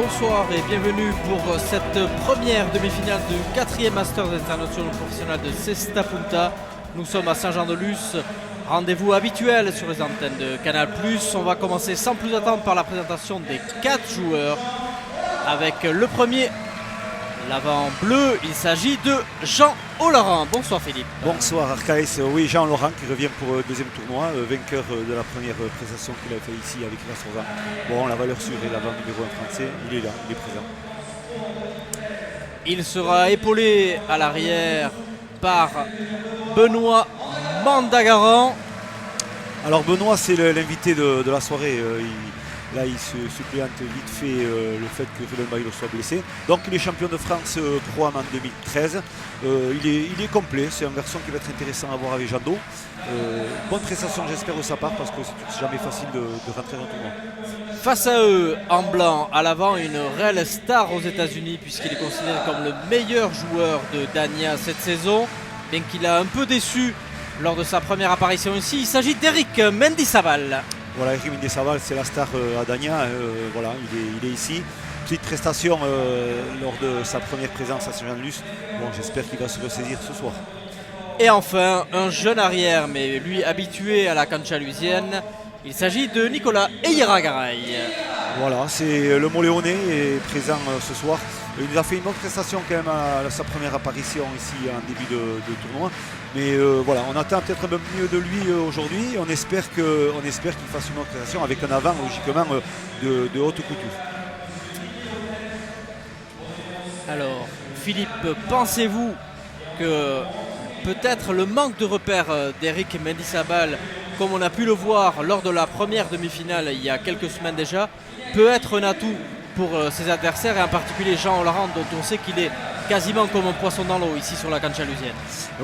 bonsoir et bienvenue pour cette première demi-finale du 4e Masters International Professionnel de Cesta Punta. Nous sommes à Saint-Jean-de-Luz, rendez-vous habituel sur les antennes de Canal+. On va commencer sans plus attendre par la présentation des 4 joueurs. Avec le premier, l'avant bleu, il s'agit de Jean Olaran. Bonsoir Philippe. Bonsoir Arcaïs. Oui, Jean Olaran qui revient pour le deuxième tournoi, vainqueur de la première prestation qu'il a fait ici avec Rassorzan. Bon, la valeur sûre et l'avant numéro 1 français, il est là, il est présent. Il sera épaulé à l'arrière par Benoît Mandagaran. Alors Benoît, c'est l'invité de la soirée. Il se suppléante vite fait le fait que Ruben Barrilo soit blessé. Donc il est champion de France Pro-Am en 2013. Il est complet, c'est un garçon qui va être intéressant à voir avec Jando. Bonne prestation j'espère de sa part parce que c'est jamais facile de rentrer dans le tournoi. Face à eux, en blanc, à l'avant, une réelle star aux États-Unis puisqu'il est considéré comme le meilleur joueur de Dania cette saison, bien qu'il a un peu déçu lors de sa première apparition ici. Il s'agit d'Eric Mendizabal. Voilà, Eric Mendizabal, c'est la star à Dania. Voilà, il est ici. Petite prestation lors de sa première présence à Saint-Jean-de-Luz. Bon, j'espère qu'il va se ressaisir ce soir. Et enfin, un jeune arrière, mais lui habitué à la cancha lusienne. Il s'agit de Nicolas Eyeragaray. Voilà, c'est le Moléoné est présent ce soir. Il nous a fait une bonne prestation quand même à sa première apparition ici en début de tournoi. Mais voilà, on attend peut-être un peu mieux de lui aujourd'hui. On espère qu'il fasse une autre prestation avec un avant logiquement de haute couture. Alors, Philippe, pensez-vous que peut-être le manque de repères d'Eric Mendizabal, comme on a pu le voir lors de la première demi-finale il y a quelques semaines déjà, peut être un atout pour ses adversaires et en particulier Jean Olaran, dont on sait qu'il est quasiment comme un poisson dans l'eau ici sur la cancha lusienne.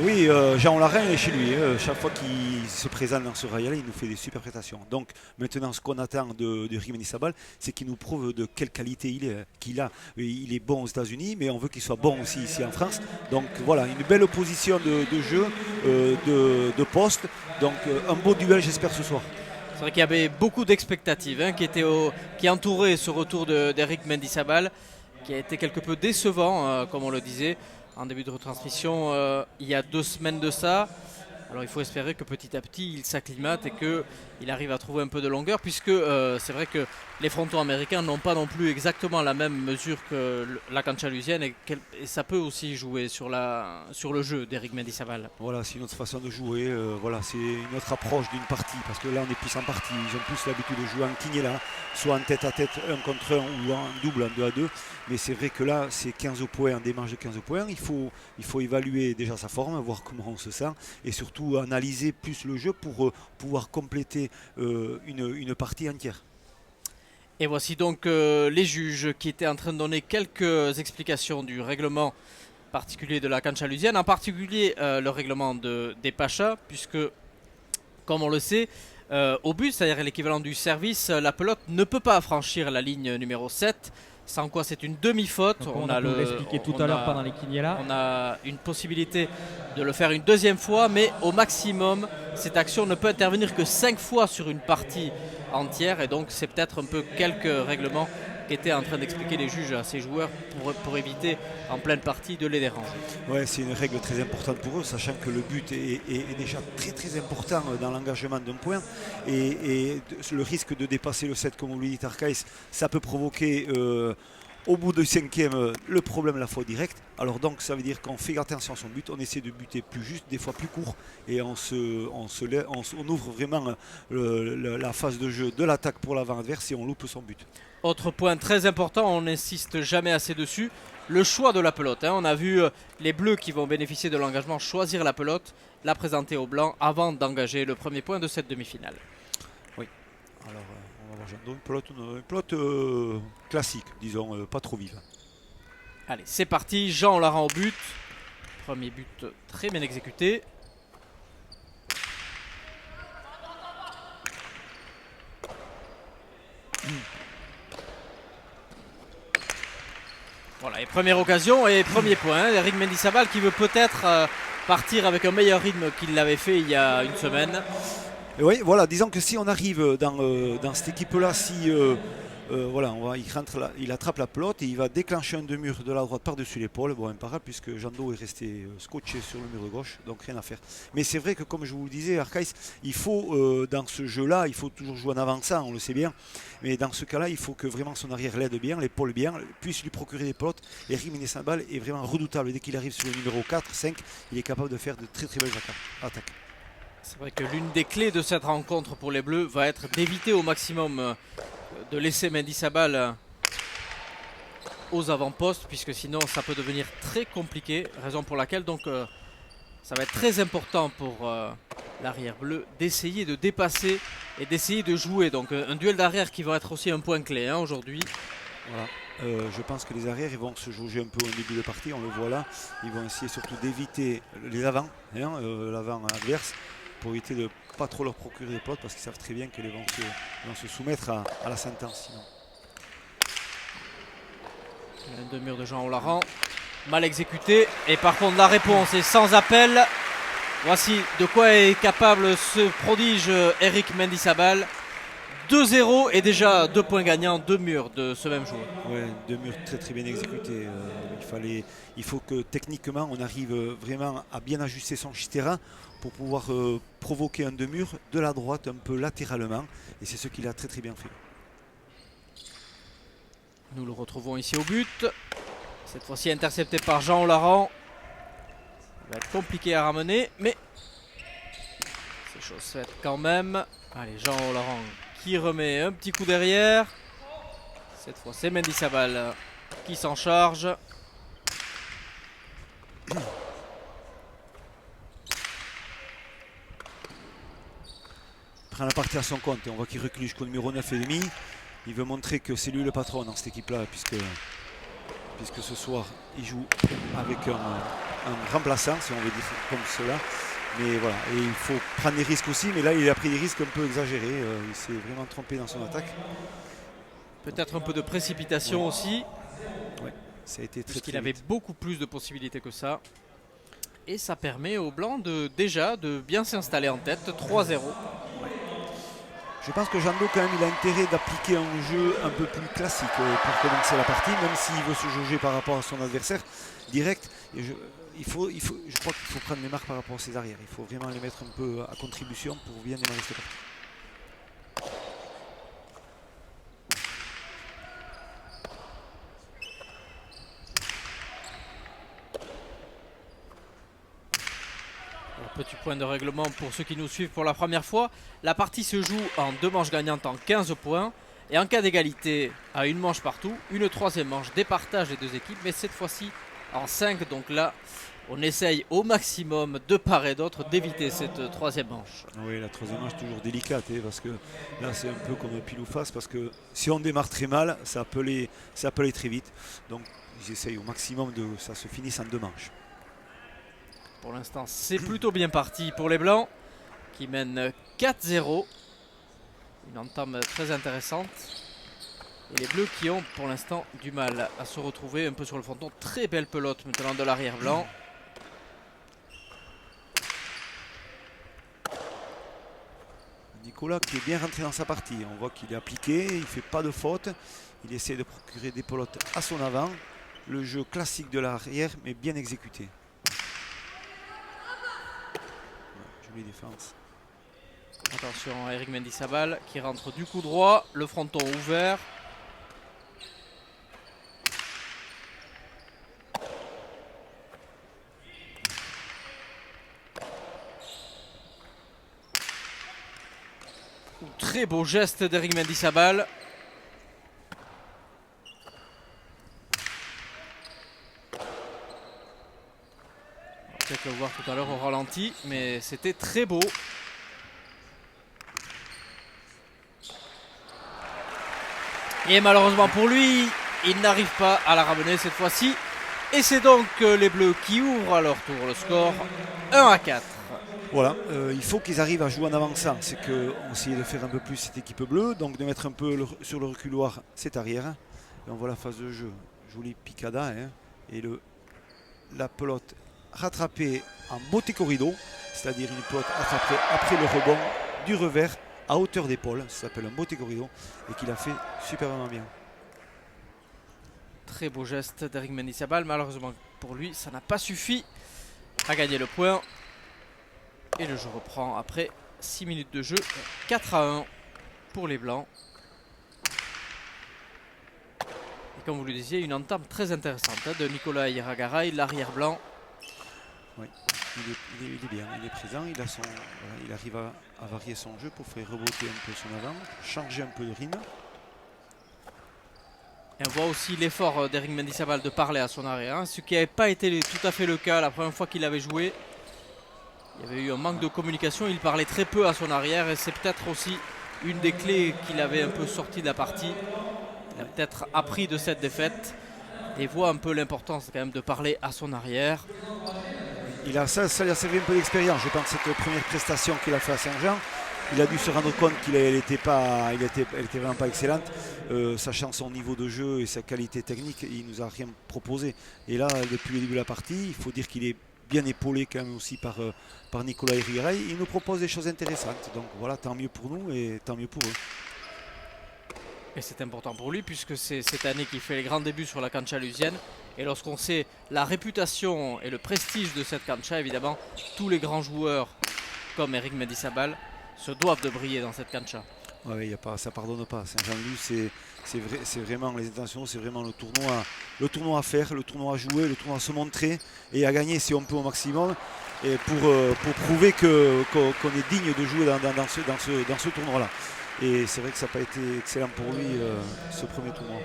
Oui, Jean Olaran est chez lui. Chaque fois qu'il se présente dans ce Royal, il nous fait des super prestations. Donc maintenant, ce qu'on attend de Eric Mendizabal, c'est qu'il nous prouve de quelle qualité qu'il a. Il est bon aux États-Unis, mais on veut qu'il soit bon aussi ici en France. Donc voilà, une belle opposition de jeu, de poste. Donc un beau duel, j'espère, ce soir. C'est vrai qu'il y avait beaucoup d'expectatives qui entouraient ce retour d'Eric Mendizabal, qui a été quelque peu décevant, comme on le disait en début de retransmission il y a 2 semaines de ça. Alors il faut espérer que petit à petit il s'acclimate et qu'il arrive à trouver un peu de longueur, puisque c'est vrai que les frontons américains n'ont pas non plus exactement la même mesure que la cancha lusienne et ça peut aussi jouer sur le jeu d'Eric Mendizabal. Voilà, c'est une autre façon de jouer, voilà, c'est une autre approche d'une partie, parce que là on est plus en partie, ils ont plus l'habitude de jouer en quiniela, soit en tête à tête, 1 contre 1 ou en double, en 2 à 2, mais c'est vrai que là c'est 15 points, un démarche de 15 points, il faut évaluer déjà sa forme, voir comment on se sent, et surtout analyser plus le jeu pour pouvoir compléter une partie entière. Et voici donc les juges qui étaient en train de donner quelques explications du règlement particulier de la cancha lusienne, en particulier le règlement des Pachas, puisque, comme on le sait, au but, c'est-à-dire l'équivalent du service, la pelote ne peut pas franchir la ligne numéro 7, sans quoi c'est une demi-faute. On a l'expliqué tout à l'heure pendant les quiniélas. On a une possibilité de le faire une deuxième fois, mais au maximum, cette action ne peut intervenir que 5 fois sur une partie entière, et donc c'est peut-être un peu quelques règlements qu'étaient en train d'expliquer les juges à ces joueurs pour éviter en pleine partie de les déranger. Ouais, c'est une règle très importante pour eux, sachant que le but est déjà très très important dans l'engagement d'un point, et le risque de dépasser le 7, comme vous le dites Arcaïs, ça peut provoquer au bout du 5e le problème, la faute directe. Alors donc ça veut dire qu'on fait attention à son but, on essaie de buter plus juste, des fois plus court, et on ouvre vraiment la phase de jeu de l'attaque pour l'avant adverse et on loupe son but. Autre point très important, on n'insiste jamais assez dessus, le choix de la pelote. On a vu les bleus qui vont bénéficier de l'engagement choisir la pelote, la présenter aux blancs avant d'engager le premier point de cette demi-finale. Oui, alors on va voir une pelote classique, disons, pas trop vive. Allez, c'est parti, Jean Olaran au but. Premier but très bien exécuté. Voilà, et première occasion et premier point. Eric Mendizabal qui veut peut-être partir avec un meilleur rythme qu'il l'avait fait il y a une semaine. Et oui, voilà, disons que si on arrive dans cette équipe-là, si voilà, il attrape la pelote et il va déclencher un demi-mur de la droite par-dessus l'épaule. Bon, imparable puisque Jando est resté scotché sur le mur de gauche, donc rien à faire. Mais c'est vrai que comme je vous le disais, Arcaïs, il faut dans ce jeu-là, il faut toujours jouer en avançant, on le sait bien. Mais dans ce cas-là, il faut que vraiment son arrière l'aide bien, l'épaule bien, puisse lui procurer des pelotes. Eric Mendizabal est vraiment redoutable. Dès qu'il arrive sur le numéro 4, 5, il est capable de faire de très très belles attaques. C'est vrai que l'une des clés de cette rencontre pour les Bleus va être d'éviter au maximum de laisser Mendizabal aux avant-postes, puisque sinon ça peut devenir très compliqué, raison pour laquelle donc ça va être très important pour l'arrière bleu d'essayer de dépasser et d'essayer de jouer. Donc un duel d'arrière qui va être aussi un point clé aujourd'hui. Voilà. Je pense que les arrières ils vont se jauger un peu au début de partie, on le voit là. Ils vont essayer surtout d'éviter les avants, l'avant adverse, pour éviter de pas trop leur procurer des potes parce qu'ils savent très bien qu'ils vont se soumettre à la sentence sinon. Un demi-mur de Jean Olaran, mal exécuté. Et par contre la réponse est sans appel. Voici de quoi est capable ce prodige Eric Mendizabal. 2-0 et déjà 2 points gagnants, 2 murs de ce même joueur. Ouais, 2 murs très très bien exécutés. Il faut que techniquement on arrive vraiment à bien ajuster son terrain pour pouvoir provoquer un 2 murs de la droite un peu latéralement. Et c'est ce qu'il a très très bien fait. Nous le retrouvons ici au but. Cette fois-ci intercepté par Jean Olaran. Il va être compliqué à ramener, mais c'est chose faite quand même. Allez, Jean Olaran qui remet un petit coup derrière. Cette fois c'est Mendizabal qui s'en charge. Il prend la partie à son compte et on voit qu'il recule jusqu'au numéro 9,5. Il veut montrer que c'est lui le patron dans cette équipe là puisque ce soir il joue avec un remplaçant, si on veut dire comme cela. Mais voilà, et il faut prendre des risques aussi, mais là il a pris des risques un peu exagérés, il s'est vraiment trompé dans son attaque. Peut-être un peu de précipitation aussi. Ouais, ça a été très qu'il avait beaucoup plus de possibilités que ça. Et ça permet aux Blancs de bien s'installer en tête, 3-0. Je pense que Jando quand même il a intérêt d'appliquer un jeu un peu plus classique pour commencer la partie, même s'il veut se jauger par rapport à son adversaire direct. Et je crois qu'il faut prendre les marques par rapport à ses arrières. Il faut vraiment les mettre un peu à contribution pour bien démarrer cette partie. Petit point de règlement pour ceux qui nous suivent pour la première fois. La partie se joue en 2 manches gagnantes en 15 points. Et en cas d'égalité, à une manche partout, une troisième manche départage les deux équipes. Mais cette fois-ci en 5. Donc là, on essaye au maximum de part et d'autre d'éviter cette troisième manche. Oui, la troisième manche est toujours délicate parce que là c'est un peu comme un pile ou face parce que si on démarre très mal, ça peut aller très vite. Donc j'essaye au maximum de ça se finisse en 2 manches. Pour l'instant, c'est plutôt bien parti pour les Blancs qui mènent 4-0. Une entame très intéressante. Et les Bleus qui ont pour l'instant du mal à se retrouver un peu sur le fronton. Très belle pelote maintenant de l'arrière blanc. Nicolas qui est bien rentré dans sa partie. On voit qu'il est appliqué, il ne fait pas de faute. Il essaie de procurer des pelotes à son avant. Le jeu classique de l'arrière, mais bien exécuté. Jolie défense. Attention à Eric Mendizabal qui rentre du coup droit. Le fronton ouvert. Très beau geste d'Eric Mendizabal. On va peut-être le voir tout à l'heure au ralenti, mais c'était très beau. Et malheureusement pour lui, il n'arrive pas à la ramener cette fois-ci. Et c'est donc les Bleus qui ouvrent à leur tour le score 1-4. Voilà, il faut qu'ils arrivent à jouer en avançant. C'est qu'on essayait de faire un peu plus cette équipe bleue, donc de mettre un peu sur le reculoir cette arrière. Et on voit la phase de jeu, jolie picada. Et la pelote rattrapée en moté corrido, c'est-à-dire une pelote attrapée après le rebond du revers à hauteur d'épaule, ça s'appelle un botte corrido, et qu'il a fait superbement bien. Très beau geste d'Eric Mendizabal, malheureusement pour lui, ça n'a pas suffi à gagner le point. Et le jeu reprend après 6 minutes de jeu, 4-1 pour les Blancs. Et comme vous le disiez, une entame très intéressante de Nicolas Iragaray, l'arrière blanc. Oui, il est bien, il est présent, voilà, il arrive à varier son jeu pour faire reboter un peu son avant, changer un peu de rythme. Et on voit aussi l'effort d'Eric Mendizabal de parler à son arrière, hein, ce qui n'avait pas été tout à fait le cas la première fois qu'il avait joué. Il y avait eu un manque de communication, il parlait très peu à son arrière et c'est peut-être aussi une des clés qu'il avait un peu sorti de la partie. Il a peut-être appris de cette défaite et voit un peu l'importance quand même de parler à son arrière. Ça lui a servi un peu d'expérience, je pense, cette première prestation qu'il a fait à Saint-Jean. Il a dû se rendre compte qu'elle était vraiment pas excellente, sachant son niveau de jeu et sa qualité technique, il nous a rien proposé. Et là, depuis le début de la partie, il faut dire qu'il est bien épaulé quand même aussi par Nicolas Iragaray. Il nous propose des choses intéressantes. Donc voilà, tant mieux pour nous et tant mieux pour eux. Et c'est important pour lui puisque c'est cette année qu'il fait les grands débuts sur la cancha lusienne. Et lorsqu'on sait la réputation et le prestige de cette cancha, évidemment, tous les grands joueurs comme Eric Mendizabal se doivent de briller dans cette cancha. Ouais, ça pardonne pas. Saint-Jean-de-Luz, c'est vraiment les intentions, c'est vraiment le tournoi à faire, le tournoi à jouer, le tournoi à se montrer et à gagner si on peut au maximum. Et pour prouver qu'on est digne de jouer dans ce tournoi-là. Et c'est vrai que ça n'a pas été excellent pour lui ce premier tournoi.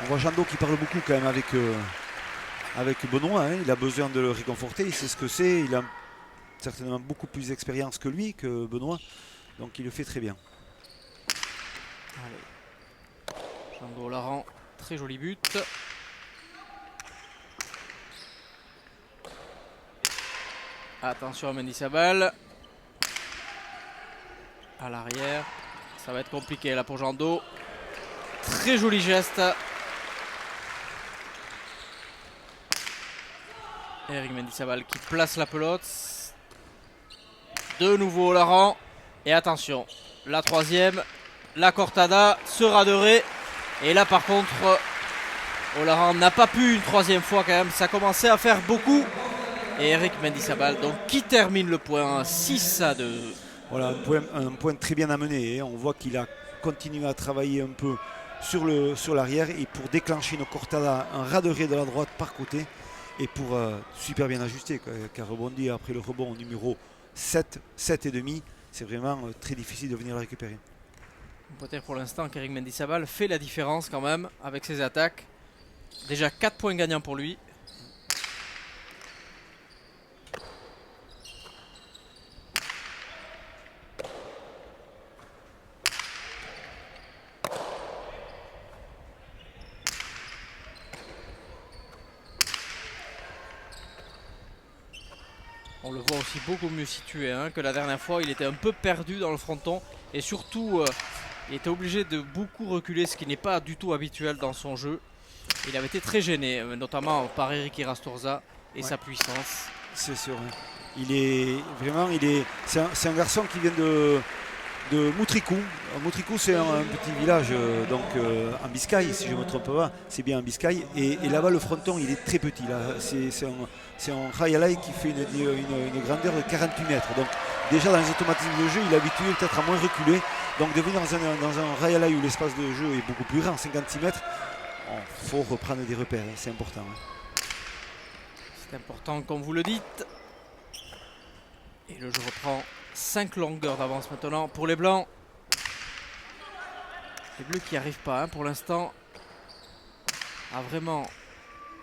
On voit Jando qui parle beaucoup quand même avec Benoît, hein. Il a besoin de le réconforter, il sait ce que c'est, il a certainement beaucoup plus d'expérience que lui, que Benoît, donc il le fait très bien. Allez. Jando Laurent, très joli but. Attention à Mendizabal. À l'arrière, ça va être compliqué là pour Jando. Très joli geste. Eric Mendizabal qui place la pelote. De nouveau Laurent. Et attention, la troisième, la cortada sera dorée. Et là par contre, Laurent n'a pas pu une troisième fois quand même. Ça commençait à faire beaucoup. Et Eric Mendizabal donc qui termine le point 6-2. Voilà, un point très bien amené. Hein. On voit qu'il a continué à travailler un peu sur l'arrière et pour déclencher une cortada, un raderai de la droite par côté. Et pour super bien ajuster, car rebondir après le rebond au numéro 7, 7,5, c'est vraiment très difficile de venir le récupérer. On peut dire pour l'instant qu'Eric Mendizabal fait la différence quand même avec ses attaques. Déjà 4 points gagnants pour lui. On le voit aussi beaucoup mieux situé que la dernière fois. Il était un peu perdu dans le fronton et surtout il était obligé de beaucoup reculer, ce qui n'est pas du tout habituel dans son jeu. Il avait été très gêné, notamment par Eric Irastorza et sa puissance. C'est sûr. Hein. C'est un garçon qui vient de Moutricou. Moutricou, c'est un petit village en Biscaye, si je ne me trompe pas. C'est bien en Biscaye. Et là-bas, le fronton, il est très petit. C'est un Rayalay qui fait une grandeur de 48 mètres. Donc, déjà, dans les automatismes de jeu, il est habitué peut-être à moins reculer. Donc, de venir dans un Rayalay où l'espace de jeu est beaucoup plus grand, 56 mètres, il faut reprendre des repères. C'est important. Hein. C'est important, comme vous le dites. Et le jeu reprend 5 longueurs d'avance maintenant pour les Blancs. Les Bleus qui n'arrivent pas pour l'instant à vraiment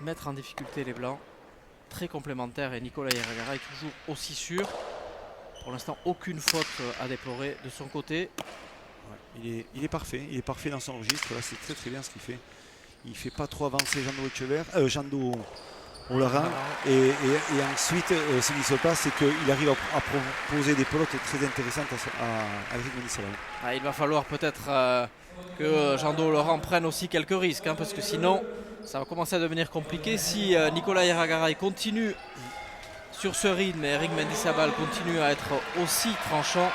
mettre en difficulté les Blancs. Très complémentaire et Nicolas Iragaray est toujours aussi sûr. Pour l'instant, aucune faute à déplorer de son côté. Ouais, il est parfait dans son registre. Là, c'est très très bien ce qu'il fait. Il ne fait pas trop avancer Jando Olarin. Et ensuite, ce qui se passe, c'est qu'il arrive à proposer des pelotes très intéressantes à Eric Mendizabal. Il va falloir peut-être que Jando Olarin prenne aussi quelques risques, parce que sinon, ça va commencer à devenir compliqué. Si Nicolas Irigaray continue sur ce rythme et Eric Mendizabal continue à être aussi tranchant,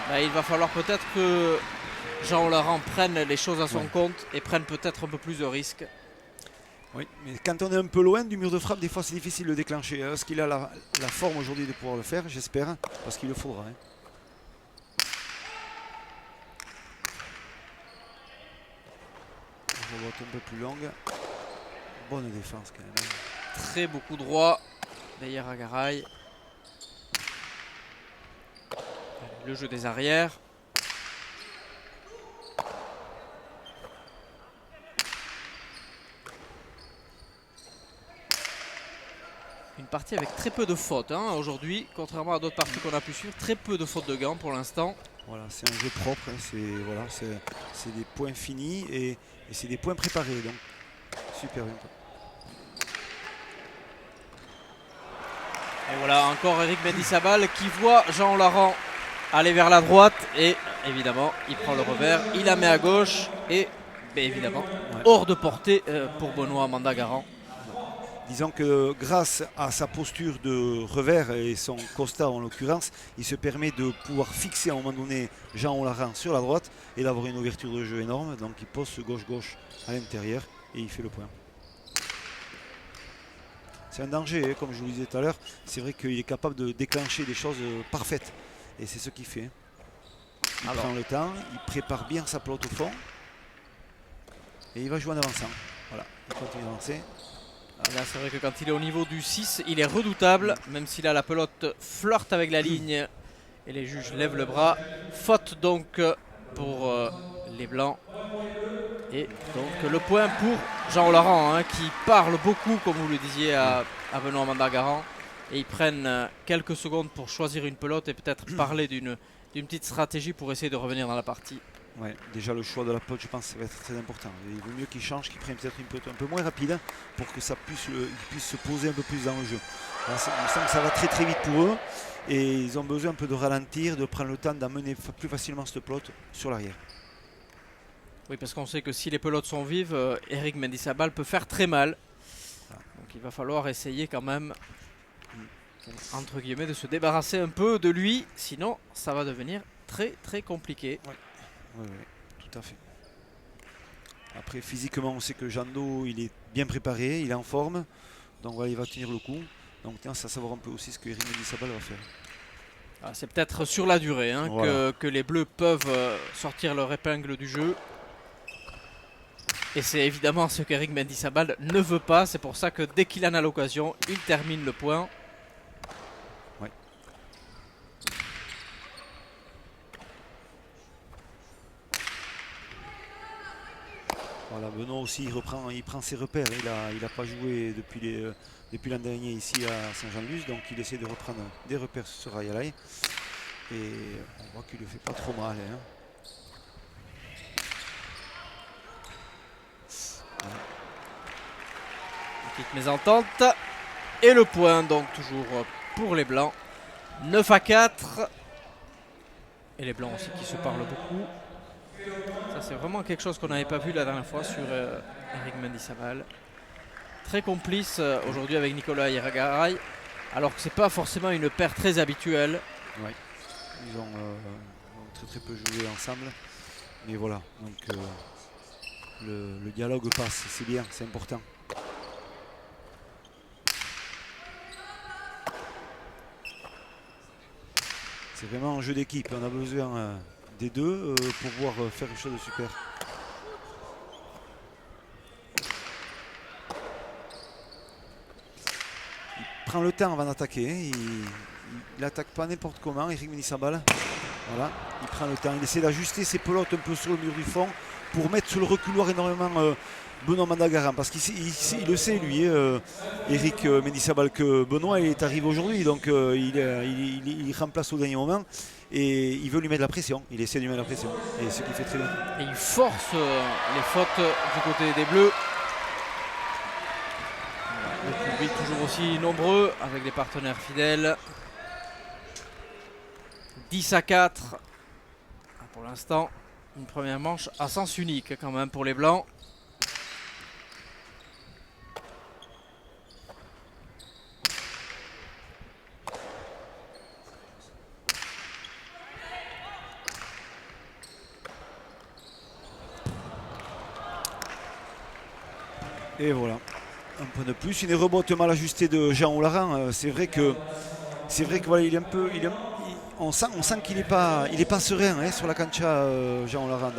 ben, il va falloir peut-être que Jean Laurent prenne les choses à son compte et prenne peut-être un peu plus de risques. Oui, mais quand on est un peu loin du mur de frappe, des fois c'est difficile de le déclencher. Est-ce qu'il a la forme aujourd'hui de pouvoir le faire? J'espère, parce qu'il le faudra. Hein. Revoite un peu plus longue. Bonne défense quand même. Très beau coup droit d'Irigaray. Le jeu des arrières. Une partie avec très peu de fautes hein, aujourd'hui, contrairement à d'autres parties qu'on a pu suivre. Très peu de fautes de gants pour l'instant. Voilà, c'est un jeu propre, hein, c'est des points finis et c'est des points préparés. Donc super bien. Et voilà encore Eric Mendizabal qui voit Jean Laurent aller vers la droite et évidemment il prend le revers, il la met à gauche et évidemment hors de portée pour Benoît Mandagaran. Disons que grâce à sa posture de revers et son constat en l'occurrence, il se permet de pouvoir fixer à un moment donné Jean Laurent sur la droite et d'avoir une ouverture de jeu énorme. Donc il pose ce gauche-gauche à l'intérieur et il fait le point. C'est un danger, hein, comme je vous le disais tout à l'heure. C'est vrai qu'il est capable de déclencher des choses parfaites. Et c'est ce qu'il fait. Il prend le temps, il prépare bien sa pelote au fond. Et il va jouer en avançant. Voilà, il continue d'avancer. Là, c'est vrai que quand il est au niveau du 6, il est redoutable, même si là la pelote flirte avec la ligne et les juges lèvent le bras. Faute donc pour les Blancs. Et donc le point pour Jean Laurent hein, qui parle beaucoup, comme vous le disiez, à Benoît Mandagaran. Et ils prennent quelques secondes pour choisir une pelote et peut-être parler d'une petite stratégie pour essayer de revenir dans la partie. Ouais, déjà le choix de la pelote, je pense que ça va être très important. Il vaut mieux qu'il change, qu'il prenne peut-être une pelote un peu moins rapide pour que ça puisse, il puisse se poser un peu plus dans le jeu. Là, il me semble que ça va très très vite pour eux et ils ont besoin un peu de ralentir, de prendre le temps d'amener plus facilement cette pelote sur l'arrière. Oui, parce qu'on sait que si les pelotes sont vives, Eric Mendizabal peut faire très mal. Donc il va falloir essayer quand même, entre guillemets, de se débarrasser un peu de lui. Sinon, ça va devenir très très compliqué. Ouais. Oui, tout à fait. Après, physiquement, on sait que Jando, il est bien préparé, il est en forme. Donc voilà, il va tenir le coup. Donc tiens, ça savoir un peu aussi ce que Eric Mendizabal va faire. Ah, c'est peut-être sur la durée hein, voilà. que les Bleus peuvent sortir leur épingle du jeu. Et c'est évidemment ce qu'Eric Mendizabal ne veut pas. C'est pour ça que dès qu'il en a l'occasion, il termine le point. Ouais. Voilà, Benoît aussi, il prend ses repères. Il n'a pas joué depuis l'an dernier ici à Saint-Jean-de-Luz. Donc il essaie de reprendre des repères sur Rayalay. Et on voit qu'il ne le fait pas trop mal. Hein. Petite mésentente. Et le point donc toujours pour les Blancs. 9-4. Et les Blancs aussi qui se parlent beaucoup. Ça c'est vraiment quelque chose qu'on n'avait pas vu la dernière fois sur Eric Mendizabal. Très complice aujourd'hui avec Nicolas Irigaray. Alors que c'est pas forcément une paire très habituelle. Ouais. Ils ont très peu joué ensemble. Mais voilà. Donc le dialogue passe. C'est bien, c'est important. C'est vraiment un jeu d'équipe. On a besoin des deux pour pouvoir faire quelque chose de super. Il prend le temps avant d'attaquer. Hein. Il n'attaque pas n'importe comment, Eric Mendizabal. Voilà, il prend le temps. Il essaie d'ajuster ses pelotes un peu sur le mur du fond pour mettre sur le reculoir énormément Benoît Mandagaran. Parce qu'il le sait, lui, Eric Mendizabal, que Benoît est arrivé aujourd'hui. Donc il remplace au dernier moment. Et il veut lui mettre la pression. Il essaie de lui mettre la pression. Et ce qu'il fait très bien. Et il force les fautes du côté des Bleus. Le public toujours aussi nombreux avec des partenaires fidèles. 10-4. Pour l'instant, une première manche à sens unique quand même pour les Blancs. Et voilà, un point de plus. Une rebote mal ajustée de Jean Olaran. C'est vrai que voilà, il est un peu, on sent qu'il n'est pas serein hein, sur la cancha, Jean Olaran,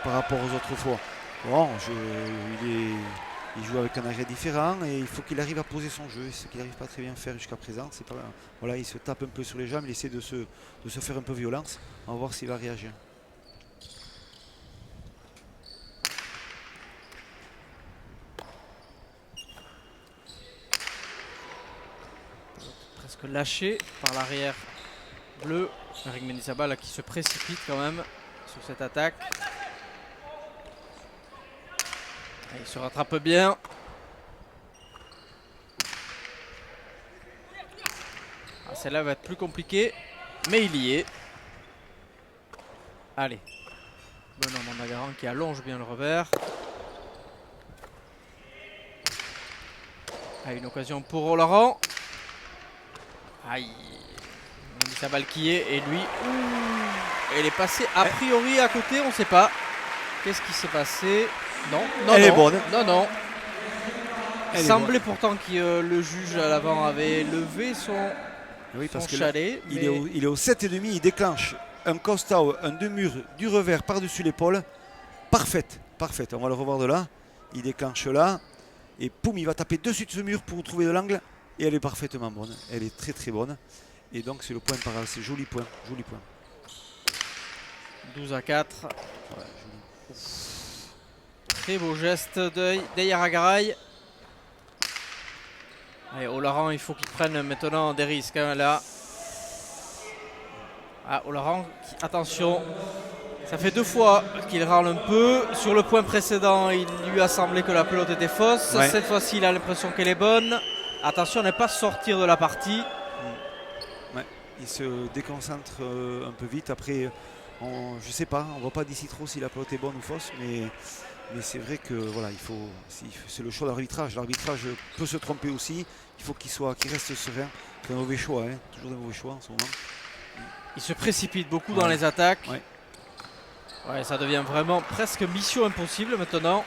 par rapport aux autres fois. Bon, il joue avec un arrêt différent et il faut qu'il arrive à poser son jeu. Ce qu'il n'arrive pas très bien à faire jusqu'à présent. C'est pas, voilà, il se tape un peu sur les jambes, il essaie de se faire un peu violence. On va voir s'il va réagir. Presque lâché par l'arrière bleu. Eric Mendizabal qui se précipite quand même sur cette attaque. Et il se rattrape bien. Ah, celle-là va être plus compliquée, mais il y est. Allez. Benoît Mandagaran qui allonge bien le revers. Ah, une occasion pour Olaran. Aïe. Mendizabal qui est et lui. Elle est passée a priori à côté, on ne sait pas. Qu'est-ce qui s'est passé? Non, elle est bonne. Non. Il semblait pourtant que le juge à l'avant avait levé son chalet. Il est au 7,5, il déclenche un coast-out, un demi-mur du revers par-dessus l'épaule. Parfaite. On va le revoir de là. Il déclenche là. Et poum, il va taper dessus de ce mur pour trouver de l'angle. Et elle est parfaitement bonne. Elle est très très bonne. Et donc c'est le point par c'est joli point. 12-4. Ouais, très beau geste d'Eyaragaray. Allez, Olaran, il faut qu'il prenne maintenant des risques hein, là. Ah, Olaran, attention. Ça fait 2 fois qu'il râle un peu. Sur le point précédent, il lui a semblé que la pelote était fausse. Ouais. Cette fois-ci, il a l'impression qu'elle est bonne. Attention à ne pas sortir de la partie. Ouais, il se déconcentre un peu vite. Après, je sais pas, on ne voit pas d'ici trop si la pelote est bonne ou fausse, mais c'est vrai que voilà, c'est le choix de l'arbitrage. L'arbitrage peut se tromper aussi. Il faut qu'il reste serein. C'est un mauvais choix, hein. Toujours des mauvais choix en ce moment. Il se précipite beaucoup dans les attaques. Ouais, ça devient vraiment presque mission impossible maintenant.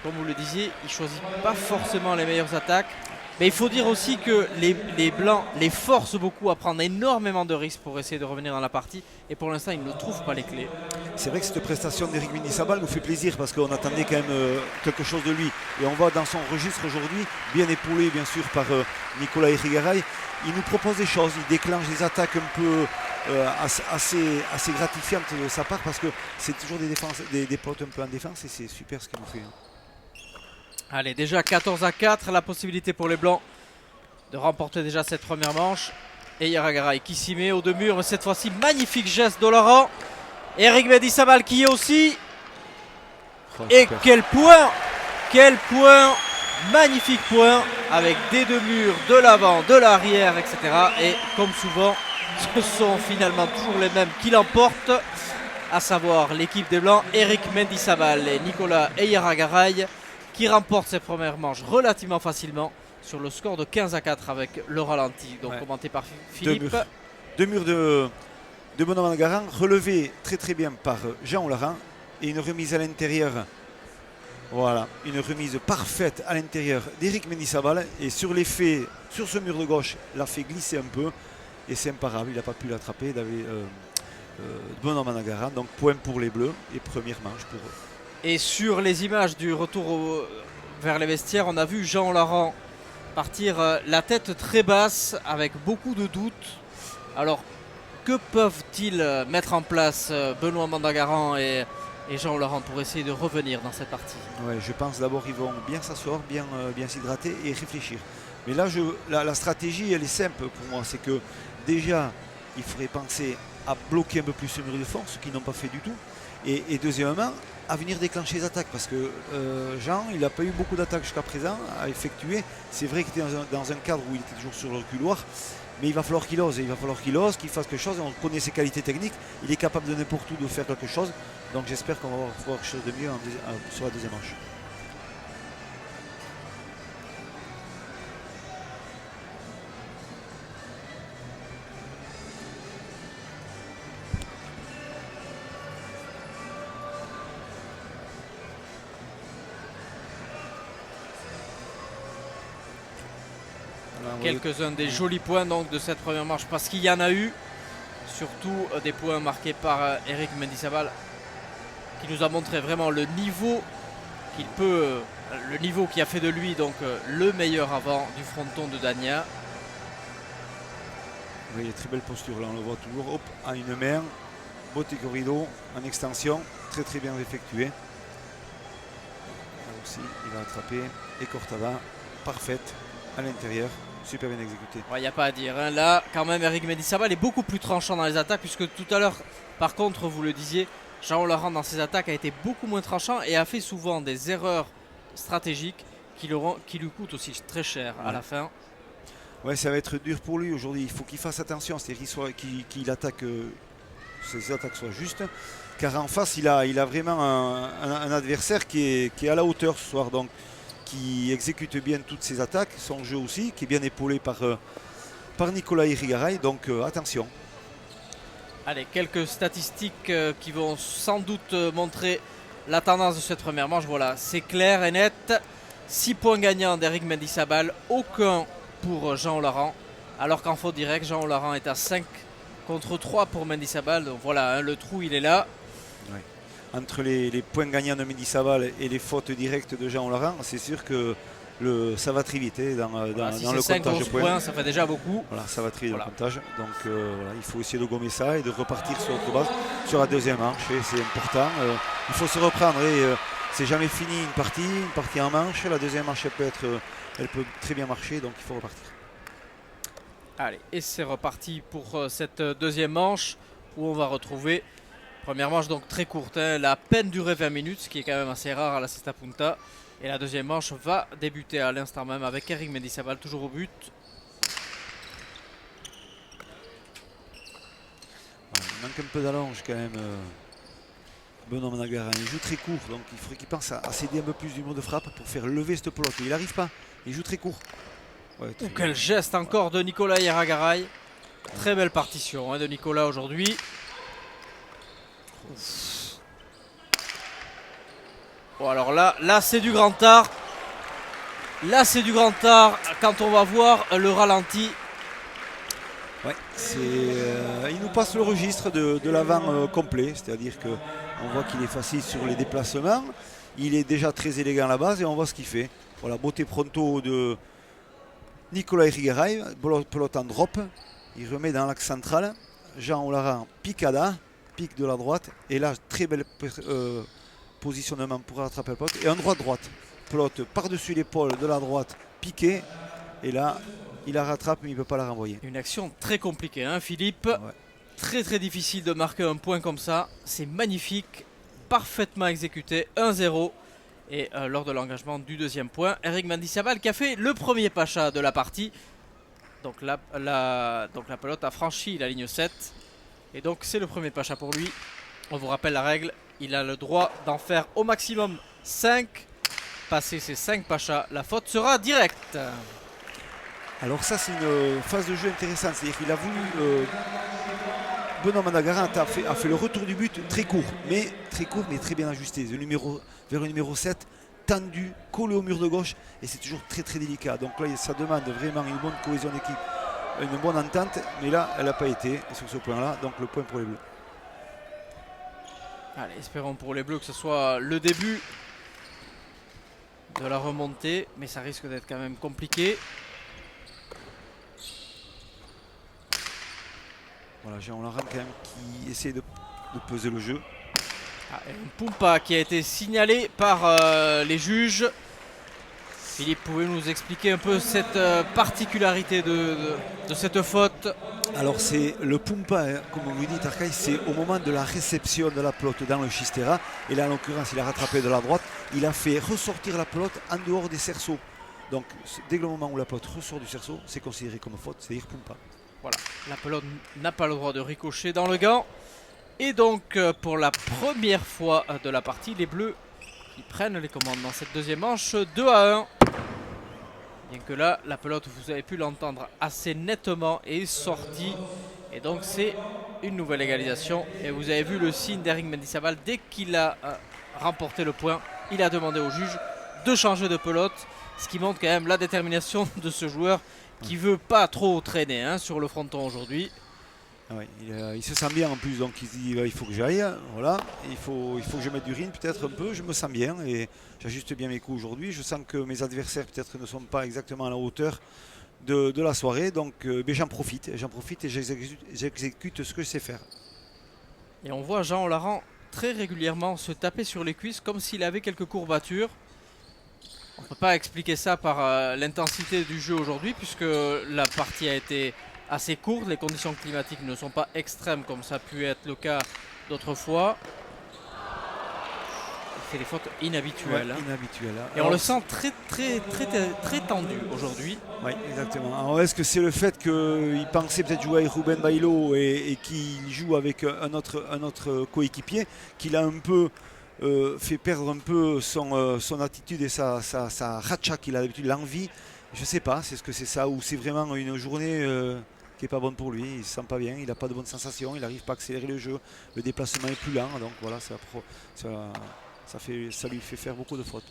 Comme vous le disiez, il ne choisit pas forcément les meilleures attaques. Mais il faut dire aussi que les Blancs les forcent beaucoup à prendre énormément de risques pour essayer de revenir dans la partie. Et pour l'instant, ils ne trouvent pas les clés. C'est vrai que cette prestation d'Eric Mendizabal nous fait plaisir parce qu'on attendait quand même quelque chose de lui. Et on va dans son registre aujourd'hui, bien épaulé bien sûr par Nicolas Eyaragaray. Il nous propose des choses, il déclenche des attaques un peu assez gratifiantes de sa part parce que c'est toujours des potes un peu en défense et c'est super ce qu'il nous fait. Allez, déjà 14-4, la possibilité pour les Blancs de remporter déjà cette première manche. Et Eyaragaray qui s'y met au deux murs, mais cette fois-ci, magnifique geste d'Olaran. Eric Mendizabal qui est aussi. Et quel point, magnifique point, avec des deux murs, de l'avant, de l'arrière, etc. Et comme souvent, ce sont finalement toujours les mêmes qui l'emportent, à savoir l'équipe des Blancs, Eric Mendizabal et Nicolas Eyaragaray, qui remporte ses premières manches relativement facilement sur le score de 15-4 avec le ralenti, donc commenté par Philippe. Deux murs de Benoît Mandagaran, relevé très très bien par Jean Olaran et une remise à l'intérieur. Voilà, une remise parfaite à l'intérieur d'Eric Mendizabal et sur l'effet, sur ce mur de gauche, l'a fait glisser un peu et c'est imparable, il n'a pas pu l'attraper. Benoît Mandagaran, donc point pour les Bleus et première manche pour eux. Et sur les images du retour vers les vestiaires, on a vu Jean Olaran partir la tête très basse avec beaucoup de doutes. Alors, que peuvent-ils mettre en place Benoît Mandagaran et Jean Olaran pour essayer de revenir dans cette partie? Ouais, je pense d'abord qu'ils vont bien s'asseoir, bien s'hydrater et réfléchir. Mais là, la stratégie, elle est simple pour moi. C'est que déjà, il faudrait penser à bloquer un peu plus ce mur de fond, ce qu'ils n'ont pas fait du tout. Et deuxièmement, à venir déclencher les attaques parce que Jean, il n'a pas eu beaucoup d'attaques jusqu'à présent à effectuer. C'est vrai qu'il était dans un cadre où il était toujours sur le couloir, mais il va falloir qu'il ose, qu'il fasse quelque chose. On connaît ses qualités techniques, il est capable de n'importe où de faire quelque chose. Donc j'espère qu'on va voir quelque chose de mieux sur la deuxième manche. quelques-uns des jolis points donc, de cette première manche, parce qu'il y en a eu, surtout des points marqués par Eric Mendizabal, qui nous a montré vraiment le niveau le niveau qui a fait de lui donc le meilleur avant du fronton de Dania. Oui, il y a très belle posture, là on le voit toujours, hop, à une main, botte et corrido, en extension, très très bien effectué. Là aussi, il va attraper, et Cortada, parfaite, à l'intérieur, super bien exécuté. Il n'y a pas à dire, hein. Là quand même Eric Mendizabal est beaucoup plus tranchant dans les attaques, puisque tout à l'heure, par contre, vous le disiez, Jean Laurent dans ses attaques a été beaucoup moins tranchant et a fait souvent des erreurs stratégiques qui lui coûtent aussi très cher à la fin. Ouais, ça va être dur pour lui aujourd'hui. Il faut qu'il fasse attention, c'est-à-dire qu'il attaque, ses attaques soient justes. Car en face, il a vraiment un adversaire qui est à la hauteur ce soir. Donc, qui exécute bien toutes ses attaques, son jeu aussi, qui est bien épaulé par Nicolas Irigaray. Donc, attention. Allez, quelques statistiques qui vont sans doute montrer la tendance de cette première manche. Voilà, c'est clair et net. 6 points gagnants d'Eric Mendizabal, aucun pour Jean Laurent, alors qu'en faute direct, Jean Laurent est à 5 contre 3 pour Mendizabal. Donc voilà, hein, le trou il est là. Ouais. Entre les points gagnants de Mendizabal et les fautes directes de Jean Laurent, c'est sûr que ça va très vite dans Si le c'est 5 comptage de points. Ça fait déjà beaucoup. Voilà, ça va très vite dans le comptage. Donc voilà, il faut essayer de gommer ça et de repartir sur autre base sur la deuxième manche. C'est important. Il faut se reprendre. C'est jamais fini une partie en manche. La deuxième manche, elle peut très bien marcher, donc il faut repartir. Allez, et c'est reparti pour cette deuxième manche où on va retrouver, première manche donc très courte, hein, la peine durée 20 minutes, ce qui est quand même assez rare à la Cesta Punta. Et la deuxième manche va débuter à l'instant même avec Eric Mendizabal toujours au but. Il manque un peu d'allonge quand même. Benoît Managaran, il joue très court, donc il faudrait qu'il pense à céder un peu plus du mot de frappe pour faire lever cette pelote. Il n'arrive pas, il joue très court. Ouais, Quel geste encore de Nicolas Irigaray. Très belle partition de Nicolas aujourd'hui. Bon alors là c'est du grand art. Là c'est du grand art quand on va voir le ralenti. Ouais, il nous passe le registre de l'avant complet, c'est-à-dire que on voit qu'il est facile sur les déplacements, il est déjà très élégant à la base et on voit ce qu'il fait. Voilà, beauté pronto de Nicolas Irigaray, pelote en drop, il remet dans l'axe central, Jean Laurent picada, pique de la droite et là très bel positionnement pour rattraper la pelote et un droite, pelote par-dessus l'épaule de la droite piqué et là il la rattrape mais il ne peut pas la renvoyer. Une action très compliquée, hein, Philippe. Ouais. Très très difficile de marquer un point comme ça. C'est magnifique, parfaitement exécuté, 1-0. Et lors de l'engagement du deuxième point, Eric Mendizabal qui a fait le premier pacha de la partie. Donc la pelote a franchi la ligne 7. Et donc c'est le premier pacha pour lui. On vous rappelle la règle, il a le droit d'en faire au maximum 5. Passer ces 5 pachas, la faute sera directe. Alors ça c'est une phase de jeu intéressante, c'est-à-dire qu'il a voulu, Benoît Managaran a fait le retour du but très court mais très bien ajusté, vers le numéro 7, tendu, collé au mur de gauche et c'est toujours très très délicat. Donc là ça demande vraiment une bonne cohésion d'équipe, une bonne entente, mais là elle n'a pas été sur ce point-là, donc le point pour les Bleus. Allez, espérons pour les Bleus que ce soit le début de la remontée, mais ça risque d'être quand même compliqué. Voilà, Jean Laurent quand même qui essaie de peser le jeu. Une Pumpa qui a été signalée par les juges. Philippe, pouvez-vous nous expliquer un peu cette particularité de cette faute? Alors c'est le Pumpa, hein, comme vous dites Arcaï, c'est au moment de la réception de la pelote dans le Chistera. Et là en l'occurrence il a rattrapé de la droite. Il a fait ressortir la pelote en dehors des cerceaux. Donc dès le moment où la pelote ressort du cerceau, c'est considéré comme faute, c'est-à-dire Pumpa. Voilà, la pelote n'a pas le droit de ricocher dans le gant. Et donc pour la première fois de la partie, les Bleus qui prennent les commandes dans cette deuxième manche, 2-1. Bien que là, la pelote, vous avez pu l'entendre assez nettement, est sortie. Et donc c'est une nouvelle égalisation. Et vous avez vu le signe d'Eric Mendizabal dès qu'il a remporté le point. Il a demandé au juge de changer de pelote. Ce qui montre quand même la détermination de ce joueur qui veut pas trop traîner hein, sur le fronton aujourd'hui. Ouais, il se sent bien en plus, donc il se dit il faut que j'aille, voilà, il faut que je mette du rythme peut-être un peu, je me sens bien et j'ajuste bien mes coups aujourd'hui. Je sens que mes adversaires peut-être ne sont pas exactement à la hauteur de la soirée, donc j'en profite et j'exécute ce que je sais faire. Et on voit Jean Olarant très régulièrement se taper sur les cuisses comme s'il avait quelques courbatures. On ne peut pas expliquer ça par l'intensité du jeu aujourd'hui puisque la partie a été assez courte, les conditions climatiques ne sont pas extrêmes comme ça a pu être le cas d'autres fois. Il fait des fautes inhabituelles. Ouais, inhabituelles. Et on le sent très tendu aujourd'hui. Oui, exactement. Alors est-ce que c'est le fait qu'il pensait peut-être jouer avec Ruben Bailo et qu'il joue avec un autre coéquipier, qu'il a un peu fait perdre un peu son attitude et sa racha qu'il a d'habitude, l'envie. Je ne sais pas, c'est ce que c'est ça ou c'est vraiment une journée qui n'est pas bonne pour lui, il ne se sent pas bien, il n'a pas de bonnes sensations, il n'arrive pas à accélérer le jeu, le déplacement est plus lent, donc voilà, ça lui fait faire beaucoup de fautes.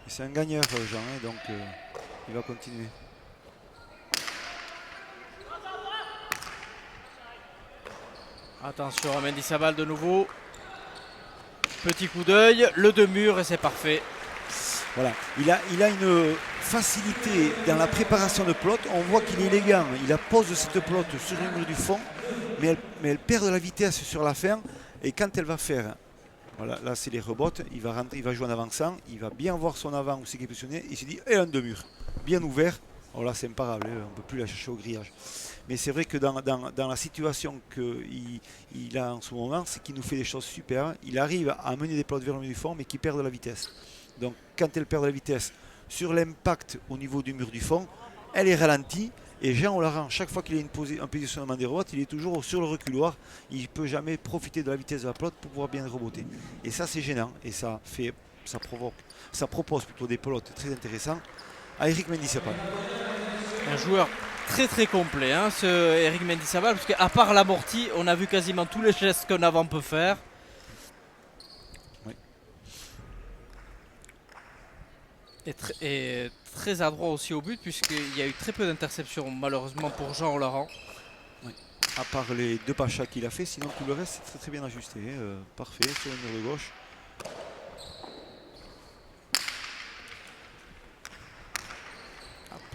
C'est un gagneur Jean, hein, donc il va continuer. Attention à Mendizabal de nouveau. Petit coup d'œil, le deux-murs et c'est parfait. Voilà, il a une facilité dans la préparation de pelote. On voit qu'il est élégant. Il pose cette pelote sur le mur du fond, mais elle perd de la vitesse sur la fin. Et quand elle va faire, voilà, là c'est les rebotes, il va rentrer, il va jouer en avançant, il va bien voir son avant où c'est qui est positionné. Il se dit, et un deux-murs, bien ouvert. Alors là c'est imparable, on ne peut plus la chercher au grillage. Mais c'est vrai que dans la situation qu'il a en ce moment, c'est qu'il nous fait des choses super. Il arrive à mener des pelotes vers le mur du fond, mais qui perd de la vitesse. Donc quand elle perd de la vitesse sur l'impact au niveau du mur du fond, elle est ralentie. Et Jean Olarant, chaque fois qu'il a un positionnement des rebotes, il est toujours sur le reculoir. Il ne peut jamais profiter de la vitesse de la pelote pour pouvoir bien reboter. Et ça c'est gênant. Et ça propose plutôt des pelotes très intéressantes à Eric Mendizabal. Un joueur très complet, hein, ce Eric Mendizabal, parce qu'à part l'amorti, on a vu quasiment tous les gestes qu'un avant peut faire. Oui. Et très adroit aussi au but, puisqu'il y a eu très peu d'interceptions, malheureusement pour Jean Olarant. Oui. À part les deux pachas qu'il a fait, sinon tout le reste c'est très bien ajusté. Parfait sur le mur de gauche.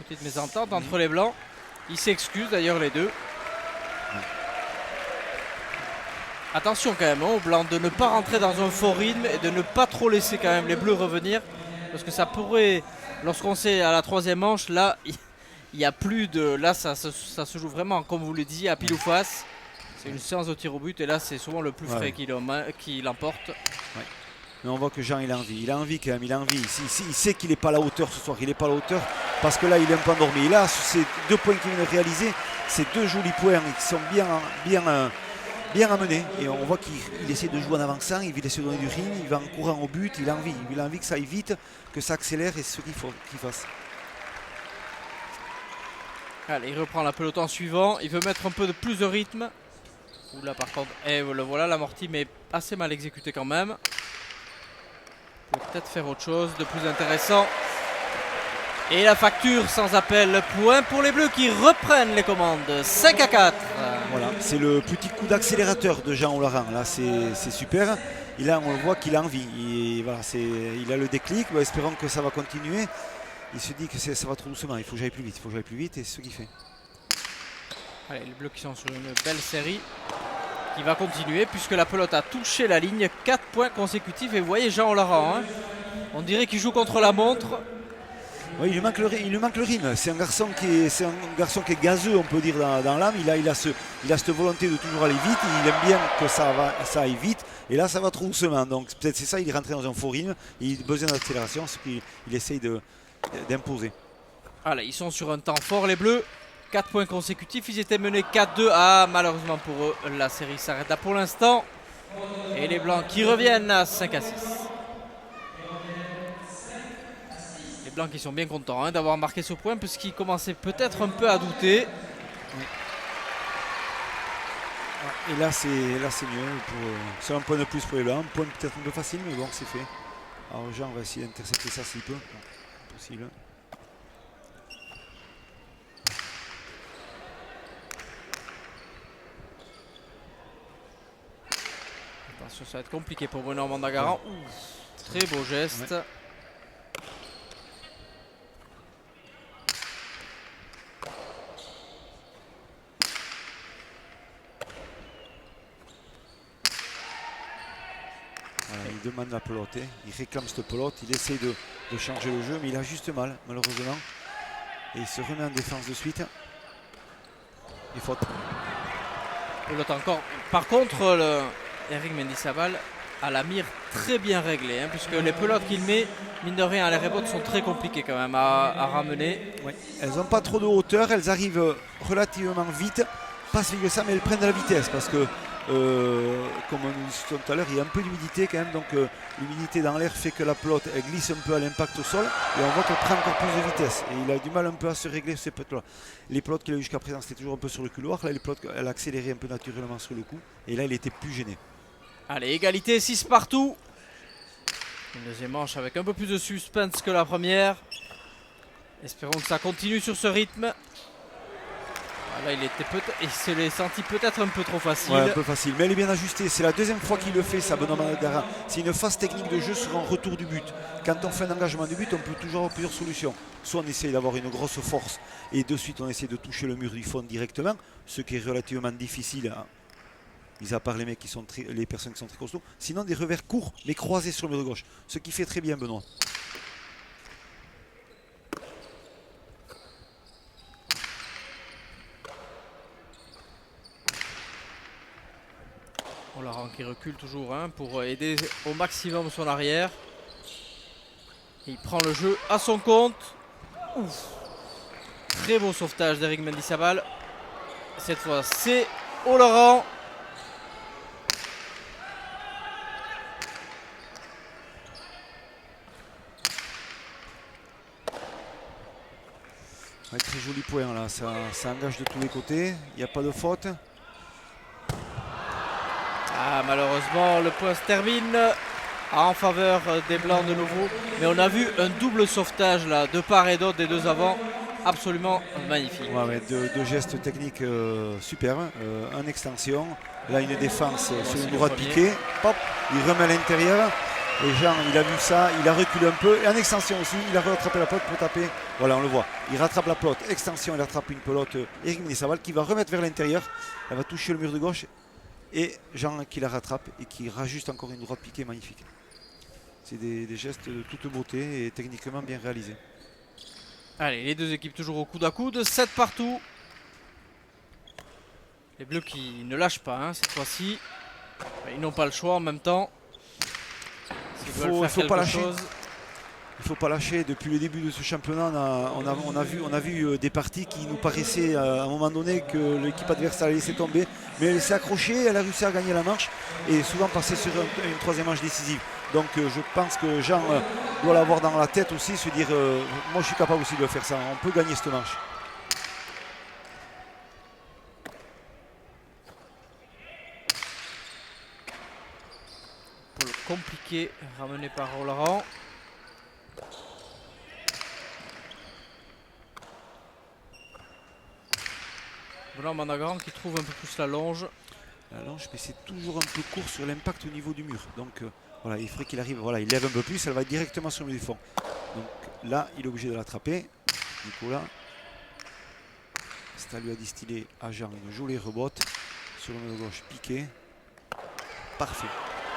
Petite mésentente entre les blancs. Ils s'excusent d'ailleurs les deux. Ouais. Attention quand même aux blancs de ne pas rentrer dans un fort rythme et de ne pas trop laisser quand même les bleus revenir. Parce que ça pourrait, lorsqu'on sait à la troisième manche, là il n'y a plus de... Là ça se joue vraiment, comme vous le disiez, à pile ou face. C'est une séance de tir au but et là c'est souvent le plus frais qui l'emporte. Ouais. Mais on voit que Jean il a envie quand même, il a envie. Il sait qu'il n'est pas à la hauteur ce soir, il n'est pas à la hauteur parce que là il est un peu endormi. Et là, ces deux points qu'il vient de réaliser, ces deux jolis points qui sont bien amenés. Et on voit qu'il essaie de jouer en avançant, il essaie de donner du rythme, il va en courant au but, il a envie que ça aille vite, que ça accélère et c'est ce qu'il faut qu'il fasse. Allez, il reprend la peloton suivant, il veut mettre un peu de plus de rythme. Là par contre, et le voilà, l'amorti mais assez mal exécuté quand même. Il peut peut-être faire autre chose de plus intéressant. Et la facture sans appel, point pour les bleus qui reprennent les commandes. 5-4. Voilà, c'est le petit coup d'accélérateur de Jean Olarant. Là, c'est super. Et là, on voit qu'il a envie. Voilà, il a le déclic. Espérons que ça va continuer. Il se dit que ça va trop doucement. Il faut que j'aille plus vite. Et c'est ce qu'il fait. Allez, les bleus qui sont sur une belle série qui va continuer puisque la pelote a touché la ligne. 4 points consécutifs. Et vous voyez Jean Olarant, hein, on dirait qu'il joue contre la montre. Oui, il lui manque le rythme. C'est un garçon qui est gazeux, on peut dire, dans l'âme. Il a cette volonté de toujours aller vite. Il aime bien que ça aille vite. Et là, ça va trop doucement. Donc peut-être c'est ça, il est rentré dans un faux rythme. Il a besoin d'accélération, ce qu'il essaye d'imposer. Allez, ils sont sur un temps fort, les bleus. 4 points consécutifs. Ils étaient menés 4-2. Ah, malheureusement pour eux, la série s'arrête là pour l'instant. Et les blancs qui reviennent à 5-6. Les blancs qui sont bien contents d'avoir marqué ce point parce qu'ils commençaient peut-être un peu à douter. Et là c'est mieux. C'est un point de plus pour les Blancs. Un point peut-être un peu facile, mais bon, c'est fait. Alors Jean va essayer d'intercepter ça s'il peut. Non, impossible. Attention, ça va être compliqué pour Bruno Mandagaran. Très beau geste. Ouais. Il demande la pelote, il réclame cette pelote, il essaie de changer le jeu, mais il a juste mal, malheureusement. Et il se remet en défense de suite. Et faute. Pelote encore. Par contre, Eric Mendizabal a la mire très bien réglée, puisque les pelotes qu'il met, mine de rien, les rebotes sont très compliquées quand même à ramener. Ouais. Elles n'ont pas trop de hauteur, elles arrivent relativement vite. Pas si vite que ça, mais elles prennent de la vitesse parce que comme on nous dit tout à l'heure, il y a un peu d'humidité quand même, donc l'humidité dans l'air fait que la pelote elle glisse un peu à l'impact au sol et on voit qu'elle prend encore plus de vitesse et il a du mal un peu à se régler ces pelotes là. Les pelotes qu'il a eu jusqu'à présent c'était toujours un peu sur le couloir, là les pelotes elle a accéléré un peu naturellement sur le coup et là il était plus gêné. Allez, égalité 6 partout. Une deuxième manche avec un peu plus de suspense que la première. Espérons que ça continue sur ce rythme. Là, il se l'est senti peut-être un peu trop facile. Ouais, un peu facile, mais elle est bien ajustée. C'est la deuxième fois qu'il le fait, ça, Benoît Mandagaran. C'est une phase technique de jeu sur un retour du but. Quand on fait un engagement du but, on peut toujours avoir plusieurs solutions. Soit on essaye d'avoir une grosse force et de suite on essaie de toucher le mur du fond directement, ce qui est relativement difficile, mis à part les mecs les personnes qui sont très costauds. Sinon des revers courts mais croisés sur le mur de gauche, ce qui fait très bien Benoît. Laurent qui recule toujours pour aider au maximum son arrière. Et il prend le jeu à son compte. Ouf. Très beau sauvetage d'Eric Mendizabal. Cette fois c'est au Laurent. Ouais, très joli point là, ça engage de tous les côtés, il n'y a pas de faute. Malheureusement, le point se termine en faveur des Blancs de nouveau. Mais on a vu un double sauvetage là, de part et d'autre des deux avants. Absolument magnifique. Ouais, deux gestes techniques superbes. En extension, là une défense sur une droite piquée. Hop, il remet à l'intérieur. Et Jean, il a vu ça, il a reculé un peu. Et en extension aussi, il a rattrapé la pelote pour taper. Voilà, on le voit. Il rattrape la pelote. Extension, il attrape une pelote. Eric Mendizabal qui va remettre vers l'intérieur. Elle va toucher le mur de gauche. Et Jean qui la rattrape et qui rajuste encore une droite piquée magnifique. C'est des gestes de toute beauté et techniquement bien réalisés. Allez, les deux équipes toujours au coude à coude, 7 partout. Les Bleus qui ne lâchent pas cette fois-ci. Ils n'ont pas le choix en même temps. Il faut pas lâcher. Il ne faut pas lâcher. Depuis le début de ce championnat, on a vu des parties qui nous paraissaient à un moment donné que l'équipe adverse allait laisser tomber. Mais elle s'est accrochée, elle a réussi à gagner la manche et souvent passer sur une troisième manche décisive. Donc je pense que Jean doit l'avoir dans la tête aussi, se dire moi je suis capable aussi de faire ça, on peut gagner cette manche. Pour le compliqué, ramené par Laurent. Benoît Mandagaran qui trouve un peu plus la longe. La longe, mais c'est toujours un peu court sur l'impact au niveau du mur. Donc voilà, il faudrait qu'il arrive, voilà, il lève un peu plus, elle va directement sur le mur du fond. Donc là, il est obligé de l'attraper. Nicolas. Ça lui a distillé à Jean une jolie rebote sur le mur de gauche piqué. Parfait.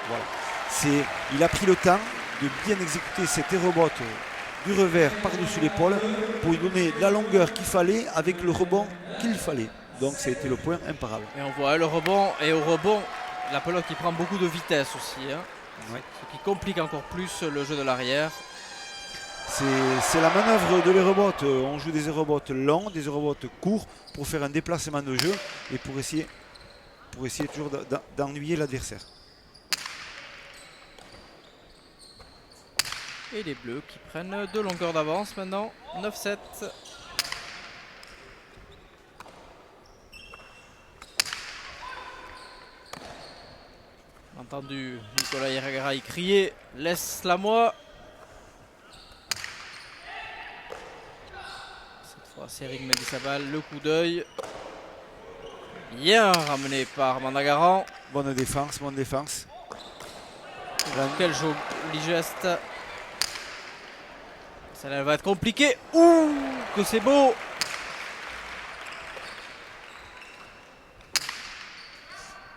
Voilà. Il a pris le temps de bien exécuter cette rebote du revers par-dessus l'épaule pour lui donner la longueur qu'il fallait avec le rebond qu'il fallait. Donc ça a été le point imparable. Et on voit le rebond, et au rebond, la pelote qui prend beaucoup de vitesse aussi. Ouais. Ce qui complique encore plus le jeu de l'arrière. C'est la manœuvre de les rebotes. On joue des rebotes longs, des rebotes courts pour faire un déplacement de jeu et pour essayer toujours d'ennuyer l'adversaire. Et les Bleus qui prennent 2 longueurs d'avance maintenant, 9-7. entendu Nicolas Iragaray crier « Laisse-la moi ». Cette fois, c'est Eric Mendizabal, le coup d'œil. Bien ramené par Mandagaran. Bonne défense, bonne défense. Quel joli geste. Ça va être compliqué. Ouh, que c'est beau.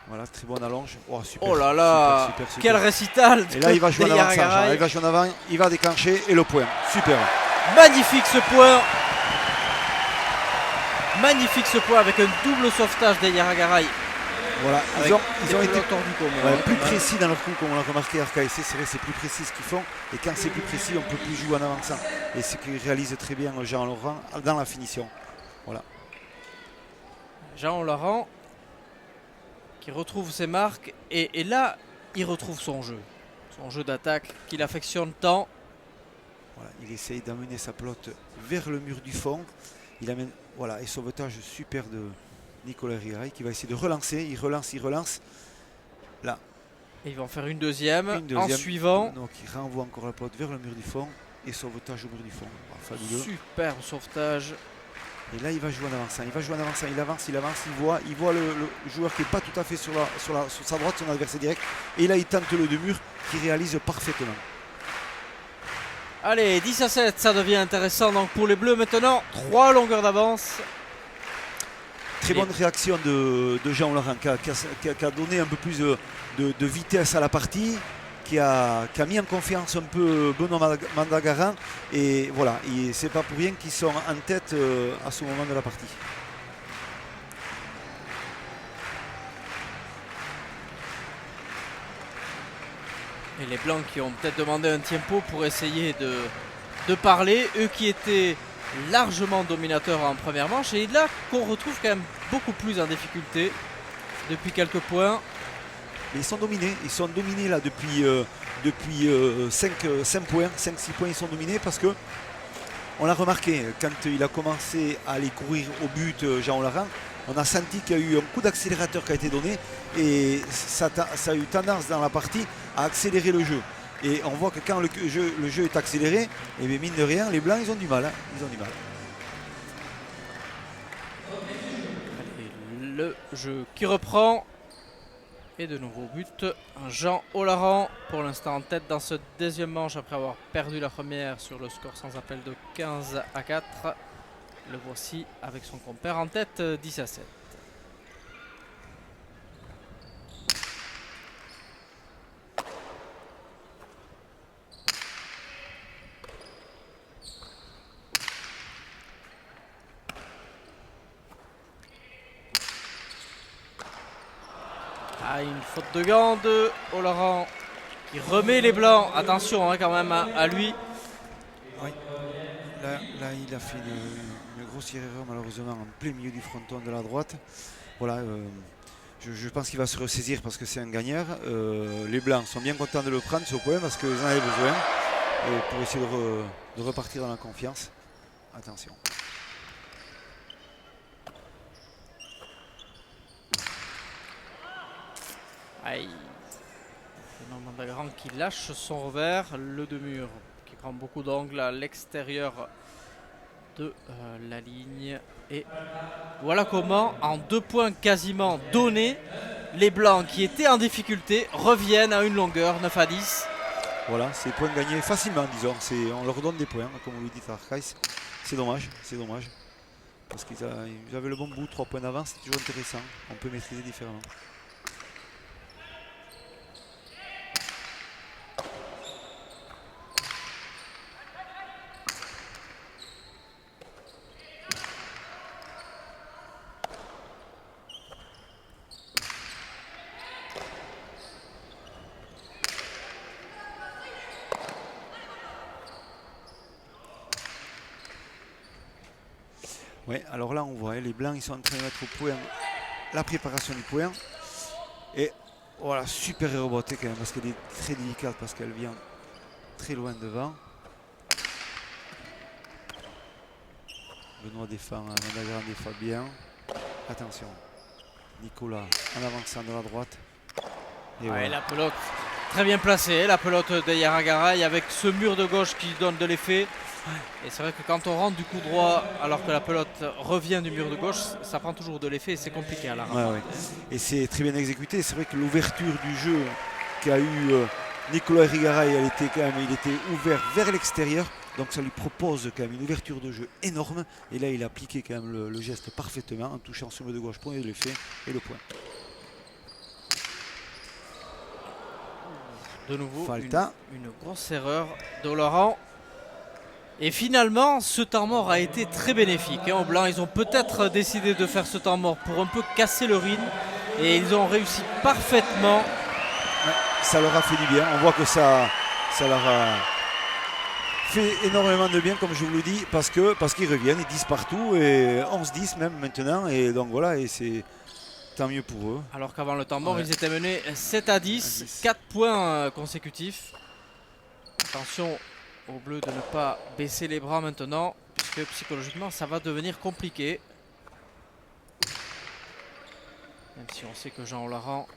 Voilà, très bonne allonge. Oh, super, oh là là, super, super, super. Quel récital. Et là, il va jouer en avant. Il va jouer en avant, il va déclencher et le point. Super. Magnifique ce point. Magnifique ce point avec un double sauvetage d'Iragaray. Voilà, ils ont été plus même. précis dans leur coup, comme on l'a remarqué à RKC. C'est vrai, c'est plus précis ce qu'ils font. Et quand c'est plus précis, on ne peut plus jouer en avançant. Et c'est ce qu'il réalise très bien Jean-Laurent dans la finition. Voilà. Jean-Laurent qui retrouve ses marques. Et là, il retrouve son jeu d'attaque qu'il affectionne tant. Voilà, il essaye d'amener sa pelote vers le mur du fond. Il amène, voilà, et sauvetage super de Nicolas Iragaray qui va essayer de relancer. Il relance. Là. Et ils vont faire une deuxième en suivant. Donc il renvoie encore la pelote vers le mur du fond et sauvetage au mur du fond. Fabuleux. Superbe sauvetage. Et là il va jouer en avançant. Il avance. Il voit le joueur qui n'est pas tout à fait sur sa droite, son adversaire direct. Et là il tente le deux murs qu'il réalise parfaitement. Allez, 10-7, ça devient intéressant donc pour les Bleus maintenant. 3 longueurs d'avance. Très bonne réaction de Jean-Laurent qui a donné un peu plus de vitesse à la partie, qui a mis en confiance un peu Benoît Mandagaran. Et voilà, c'est pas pour rien qu'ils sont en tête à ce moment de la partie. Et les Blancs qui ont peut-être demandé un tempo pour essayer de parler. Eux qui étaient largement dominateurs en première manche. Et là qu'on retrouve quand même beaucoup plus en difficulté depuis quelques points. Mais ils sont dominés là depuis 5 points, 5-6 points ils sont dominés parce que on l'a remarqué quand il a commencé à aller courir au but Jean-Laurent. On a senti qu'il y a eu un coup d'accélérateur qui a été donné et ça a eu tendance dans la partie à accélérer le jeu. Et on voit que quand le jeu est accéléré, et bien mine de rien, les Blancs ils ont du mal. Allez, le jeu qui reprend. Et de nouveau but. Jean Olaran pour l'instant en tête dans ce deuxième manche après avoir perdu la première sur le score sans appel de 15-4. Le voici avec son compère en tête 10-7. Ah, une faute de gants de Olaran qui remet les Blancs. Attention quand même à lui. Oui. Là, il a fait une grossière erreur malheureusement en plein milieu du fronton de la droite. Voilà, je pense qu'il va se ressaisir parce que c'est un gagneur. Les Blancs sont bien contents de le prendre ce point parce qu'ils en avaient besoin pour essayer de repartir dans la confiance. Attention. Aïe. Mandagaran qui lâche son revers. Le demi-mur qui prend beaucoup d'angles à l'extérieur de la ligne. Et voilà comment, en 2 points quasiment donnés, les Blancs qui étaient en difficulté reviennent à une longueur 9-10. Voilà, c'est points gagnés facilement, disons. On leur donne des points, comme vous le dites à Arcaïs. C'est dommage. Parce qu'ils avaient le bon bout, 3 points d'avance, c'est toujours intéressant. On peut maîtriser différemment. Ouais, alors là on voit les Blancs ils sont en train de mettre au point la préparation du point. Et voilà, super rebotée quand même parce qu'elle est très délicate parce qu'elle vient très loin devant. Benoît défend, Mandagaran défend bien. Attention, Nicolas en avançant de la droite. Et ouais, la pelote très bien placée, la pelote de Yaragaray avec ce mur de gauche qui donne de l'effet. Et c'est vrai que quand on rentre du coup droit alors que la pelote revient du mur de gauche, ça prend toujours de l'effet et c'est compliqué à la rame. Ouais. Et c'est très bien exécuté. C'est vrai que l'ouverture du jeu qu'a eu Nicolas Yaragaray, il était ouvert vers l'extérieur. Donc ça lui propose quand même une ouverture de jeu énorme. Et là, il a appliqué quand même le geste parfaitement en touchant sur le de gauche pour l'effet et le point. De nouveau, une grosse erreur de Laurent. Et finalement, ce temps mort a été très bénéfique. Au Blanc, ils ont peut-être décidé de faire ce temps mort pour un peu casser le rythme. Et ils ont réussi parfaitement. Ouais, ça leur a fait du bien. On voit que ça leur a fait énormément de bien, comme je vous le dis, parce qu'ils reviennent, ils disent partout, et 11-10 même maintenant. Et donc voilà, et c'est tant mieux pour eux. Alors qu'avant le temps mort, ils étaient menés 7-10, 4 points consécutifs. Attention aux Bleus de ne pas baisser les bras maintenant, puisque psychologiquement ça va devenir compliqué. Même si on sait que Jean Laurent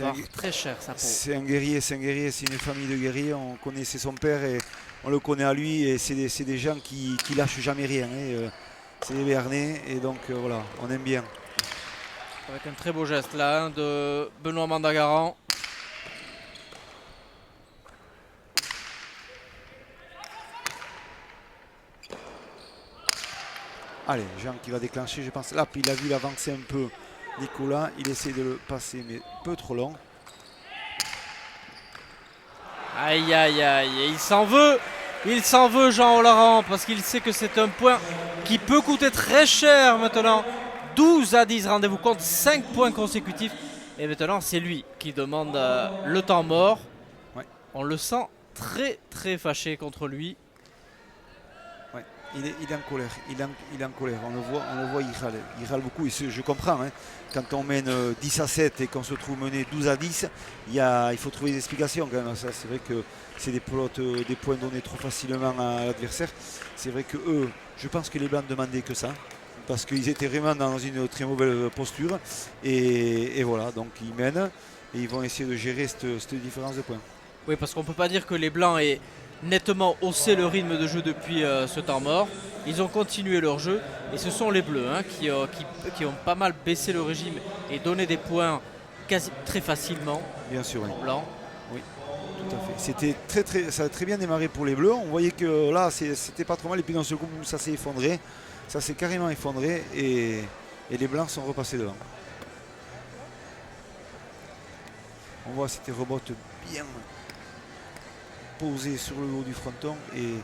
va très cher sa peau. C'est un guerrier, c'est une famille de guerriers. On connaissait son père et on le connaît à lui, et c'est des gens qui lâchent jamais rien. C'est des Béarnais, et donc voilà, on aime bien. Avec un très beau geste là de Benoît Mandagaran. Allez, Jean qui va déclencher, je pense. Là, il a vu l'avancer un peu Nicolas. Il essaie de le passer, mais peu trop long. Aïe, aïe, aïe. Et il s'en veut. Il s'en veut, Jean Laurent, parce qu'il sait que c'est un point qui peut coûter très cher maintenant. 12-10, rendez-vous compte, 5 points consécutifs. Et maintenant, c'est lui qui demande le temps mort. Ouais. On le sent très, très fâché contre lui. Ouais. Il est en colère. Il est en colère. On le voit, il râle beaucoup. Et je comprends. Hein. Quand on mène 10-7 et qu'on se trouve mené 12-10, il faut trouver des explications quand même. C'est vrai que c'est des points donnés trop facilement à l'adversaire. C'est vrai que eux, je pense que les Blancs demandaient que ça, parce qu'ils étaient vraiment dans une très mauvaise posture. Et voilà, donc ils mènent et ils vont essayer de gérer cette différence de points. Oui, parce qu'on ne peut pas dire que les Blancs aient nettement haussé le rythme de jeu depuis ce temps mort. Ils ont continué leur jeu et ce sont les Bleus qui ont pas mal baissé le régime et donné des points très facilement. Bien sûr, oui. Aux Blancs. Oui, tout à fait. Ça a très bien démarré pour les Bleus. On voyait que là, c'était pas trop mal. Et puis dans ce coup, ça s'est effondré. Ça s'est carrément effondré et les Blancs sont repassés devant. On voit c'était rebote bien posé sur le haut du fronton et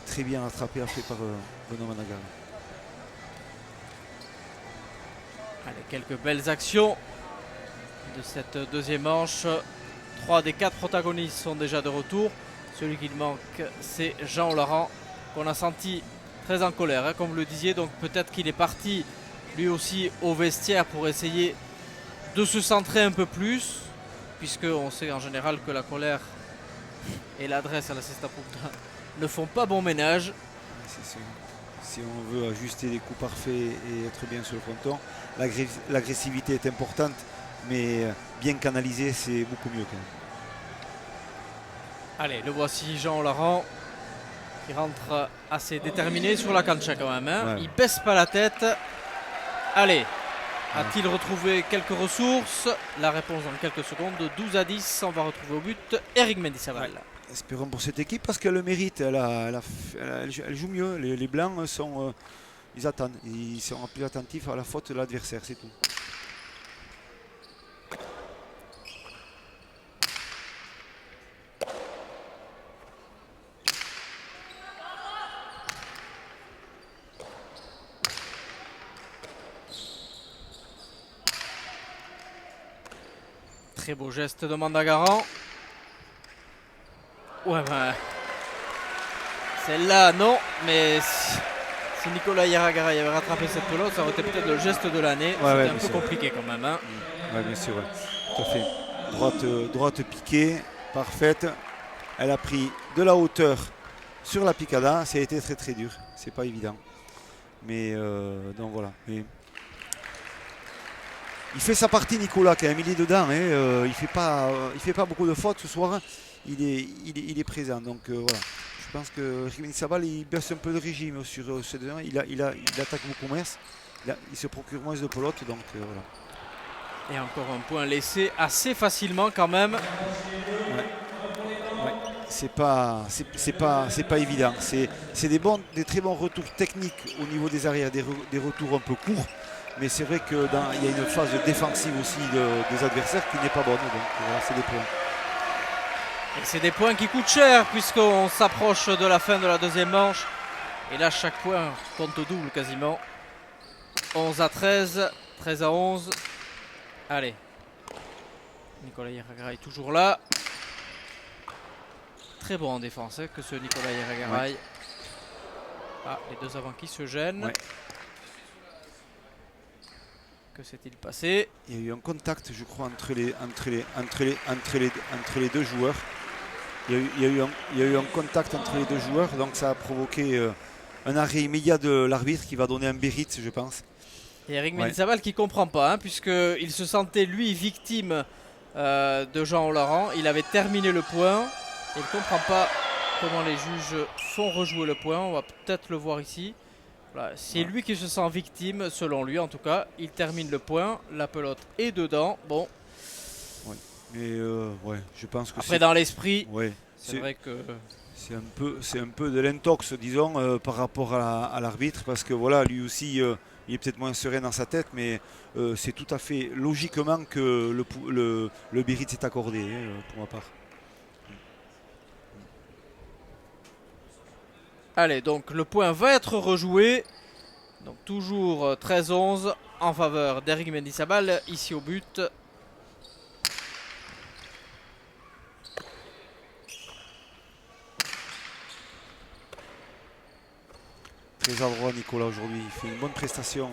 très bien attrapé après par Benoît Mandagaran. Allez, quelques belles actions de cette deuxième manche. 3 des 4 protagonistes sont déjà de retour. Celui qui manque, c'est Jean Laurent, qu'on a senti très en colère, comme vous le disiez. Donc peut-être qu'il est parti lui aussi au vestiaire pour essayer de se centrer un peu plus, puisqu'on sait en général que la colère et l'adresse à la Cesta Punta ne font pas bon ménage. Si on veut ajuster les coups parfaits et être bien sur le fronton, l'agressivité est importante, mais bien canalisée, c'est beaucoup mieux quand même. Allez, le voici Jean Laurent qui rentre assez déterminé sur la cancha quand même. Ouais. Il baisse pas la tête. Allez, a-t-il retrouvé quelques ressources? La réponse dans quelques secondes. 12-10, on va retrouver au but Eric Mendizábal. Ouais. Espérons pour cette équipe parce qu'elle le mérite. Elle joue mieux. Les Blancs sont, ils attendent. Ils sont plus attentifs à la faute de l'adversaire, c'est tout. Très beau geste de Mandagaran. Ouais, ben, celle-là, non, mais si Nicolas Yaragaray avait rattrapé cette pelote, ça aurait été peut-être le geste de l'année. C'était un peu compliqué quand même. Hein. Oui, bien sûr, tout à fait. Droite piquée, parfaite. Elle a pris de la hauteur sur la picada. Ça a été très très dur, c'est pas évident. Mais donc voilà. Mais Il fait sa partie, Nicolas, quand même. Il est dedans. Hein. Il fait pas beaucoup de fautes ce soir. Il est présent. Donc voilà. Je pense que Eric Mendizabal, il baisse un peu de régime sur ce deuxième. Il attaque beaucoup moins. Il se procure moins de pelote. Donc voilà. Et encore un point laissé assez facilement quand même. Ouais. C'est pas évident. C'est des très bons retours techniques au niveau des arrières, des retours un peu courts. Mais c'est vrai qu'il y a une phase défensive aussi des adversaires qui n'est pas bonne. Donc voilà, c'est des points. Et c'est des points qui coûtent cher puisqu'on s'approche de la fin de la deuxième manche. Et là, chaque point compte au double quasiment. 11 à 13, 13 à 11. Allez. Nicolas Irigaray toujours là. Très bon en défense que ce Nicolas Irigaray. Ouais. Ah, les deux avants qui se gênent. Ouais. Que s'est-il passé? Il y a eu un contact, je crois, entre les deux joueurs. Il y a eu un contact entre les deux joueurs, donc ça a provoqué un arrêt immédiat de l'arbitre qui va donner un Béritz, je pense. Et Eric Mendizabal qui ne comprend pas, hein, puisqu'il se sentait lui victime de Jean Laurent. Il avait terminé le point. Il ne comprend pas comment les juges font rejouer le point. On va peut-être le voir ici. Voilà. C'est lui qui se sent victime, selon lui en tout cas. Il termine le point. La pelote est dedans. Bon. Ouais. Mais je pense que après, dans l'esprit, c'est vrai que... C'est un peu de l'intox, disons, par rapport à l'arbitre. Parce que voilà, lui aussi, il est peut-être moins serein dans sa tête. Mais c'est tout à fait logiquement que le Béritz est accordé, pour ma part. Allez, donc le point va être rejoué. Donc toujours 13-11 en faveur d'Eric Mendizabal, ici au but. Très adroit Nicolas aujourd'hui, il fait une bonne prestation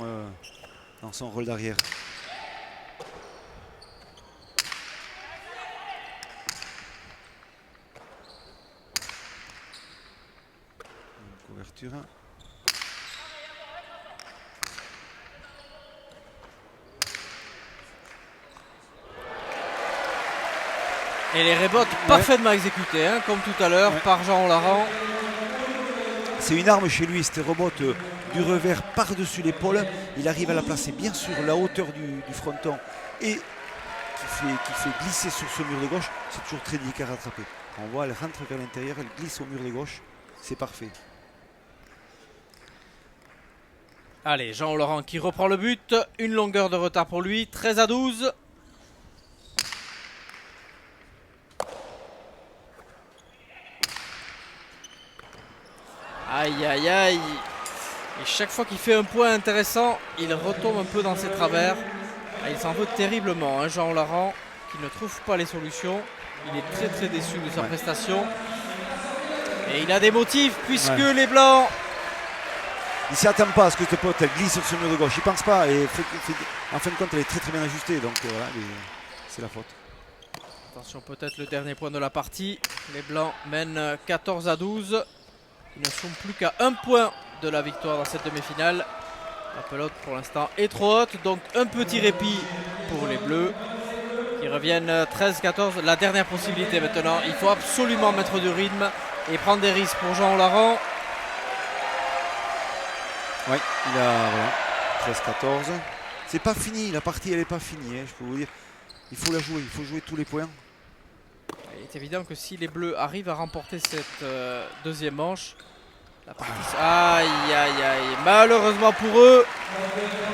dans son rôle d'arrière. Couverture. Et les rebotes parfaitement exécutés, hein, comme tout à l'heure par Jean Laurent. C'est une arme chez lui, cette rebote du revers par-dessus l'épaule. Il arrive à la placer bien sur la hauteur du fronton et qui fait glisser sur ce mur de gauche. C'est toujours très délicat à rattraper. On voit, elle rentre vers l'intérieur, elle glisse au mur de gauche. C'est parfait. Allez, Jean Laurent qui reprend le but. Une longueur de retard pour lui. 13 à 12. Aïe, aïe, aïe. Et chaque fois qu'il fait un point intéressant, il retombe un peu dans ses travers. Ah, il s'en veut terriblement, hein, Jean Laurent, qui ne trouve pas les solutions. Il est très très déçu de sa prestation. Et il a des motifs puisque les Blancs... Il ne s'y attend pas à ce que cette pote glisse sur ce mur de gauche. Il ne pense pas. Et en fin de compte, elle est très très bien ajustée. Donc voilà, c'est la faute. Attention, peut-être le dernier point de la partie. Les Blancs mènent 14 à 12. Ils ne sont plus qu'à un point de la victoire dans cette demi-finale. La pelote pour l'instant est trop haute. Donc un petit répit pour les Bleus qui reviennent 13-14. La dernière possibilité maintenant. Il faut absolument mettre du rythme et prendre des risques pour Jean Laurent. Oui, il a 13-14. C'est pas fini, la partie elle n'est pas finie, hein, je peux vous dire. Il faut la jouer, il faut jouer tous les points. Il est évident que si les Bleus arrivent à remporter cette deuxième manche, la partie... Aïe, aïe, aïe. Malheureusement pour eux,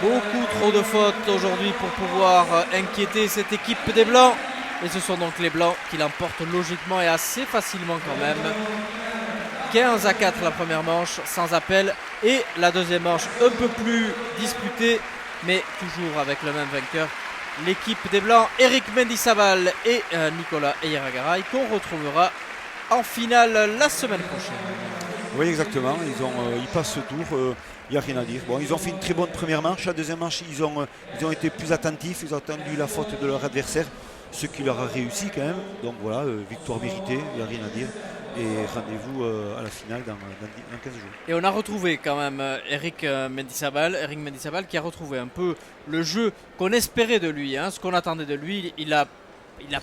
beaucoup trop de fautes aujourd'hui pour pouvoir inquiéter cette équipe des Blancs. Et ce sont donc les Blancs qui l'emportent logiquement et assez facilement quand même. 15 à 4 la première manche, sans appel. Et la deuxième manche un peu plus disputée, mais toujours avec le même vainqueur. L'équipe des Blancs, Eric Mendizabal et Nicolas Irigaray, qu'on retrouvera en finale la semaine prochaine. Oui, exactement. Ils passent ce tour. Il n'y a rien à dire. Bon, ils ont fait une très bonne première manche. La deuxième manche, ils ont été plus attentifs. Ils ont attendu la faute de leur adversaire. ce qui leur a réussi quand même. Donc voilà, victoire méritée, il n'y a rien à dire. Et rendez-vous à la finale dans 15 jours. Et on a retrouvé quand même Eric Mendizabal qui a retrouvé un peu le jeu qu'on espérait de lui, ce qu'on attendait de lui. Il n'a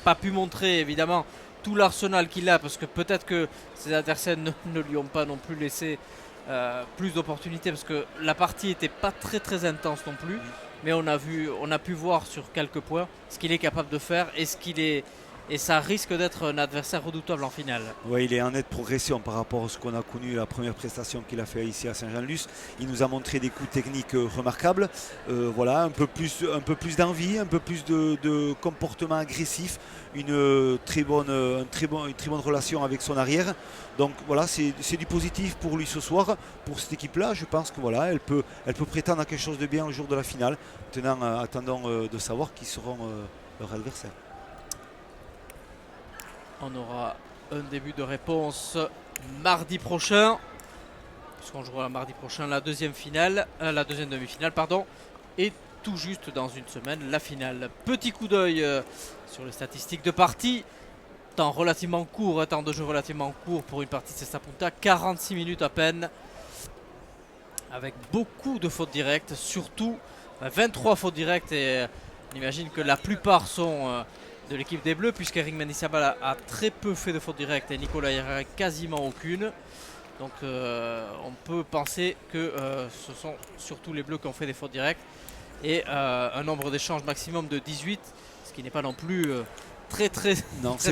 pas pu montrer évidemment tout l'arsenal qu'il a, parce que peut-être que ses adversaires ne lui ont pas non plus laissé plus d'opportunités, parce que la partie n'était pas très très intense non plus. Mais on a pu voir sur quelques points ce qu'il est capable de faire et ça risque d'être un adversaire redoutable en finale. Oui, il est en nette progression par rapport à ce qu'on a connu, la première prestation qu'il a fait ici à Saint-Jean-de-Luz. Il nous a montré des coups techniques remarquables. Voilà, un peu plus d'envie, un peu plus de comportement agressif, une très bonne relation avec son arrière. Donc voilà, c'est du positif pour lui ce soir, pour cette équipe-là. Je pense que voilà, elle peut prétendre à quelque chose de bien au jour de la finale. Maintenant, attendons de savoir qui seront leurs adversaires. On aura un début de réponse mardi prochain, puisqu'on jouera mardi prochain la deuxième demi-finale, et tout juste dans une semaine la finale. Petit coup d'œil sur les statistiques de partie. Temps de jeu relativement court pour une partie de Cesta Punta, 46 minutes à peine, avec beaucoup de fautes directes, surtout 23 fautes directes, et on imagine que la plupart sont de l'équipe des Bleus, puisqu'Eric Mendizabal a très peu fait de fautes directes et Nicolas Herrera quasiment aucune. Donc on peut penser que ce sont surtout les Bleus qui ont fait des fautes directes, et un nombre d'échanges maximum de 18, ce qui n'est pas non plus très intense.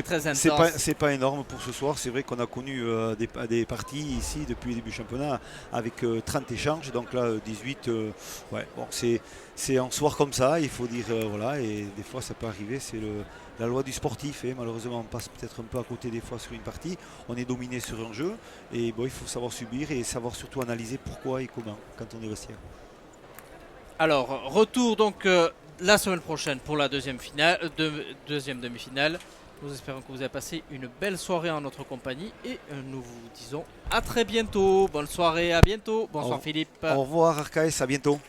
C'est pas énorme pour ce soir. C'est vrai qu'on a connu des parties ici depuis le début du championnat avec 30 échanges. Donc là 18, c'est un soir comme ça, il faut dire, voilà, et des fois ça peut arriver, c'est la loi du sportif, et malheureusement on passe peut-être un peu à côté des fois sur une partie, on est dominé sur un jeu, et bon, il faut savoir subir et savoir surtout analyser pourquoi et comment quand on est vestiaire. Alors retour donc la semaine prochaine pour la deuxième demi-finale. Nous espérons que vous avez passé une belle soirée en notre compagnie, et nous vous disons à très bientôt. Bonne soirée, à bientôt. Bonsoir Philippe. Au revoir Arcaïs, à bientôt.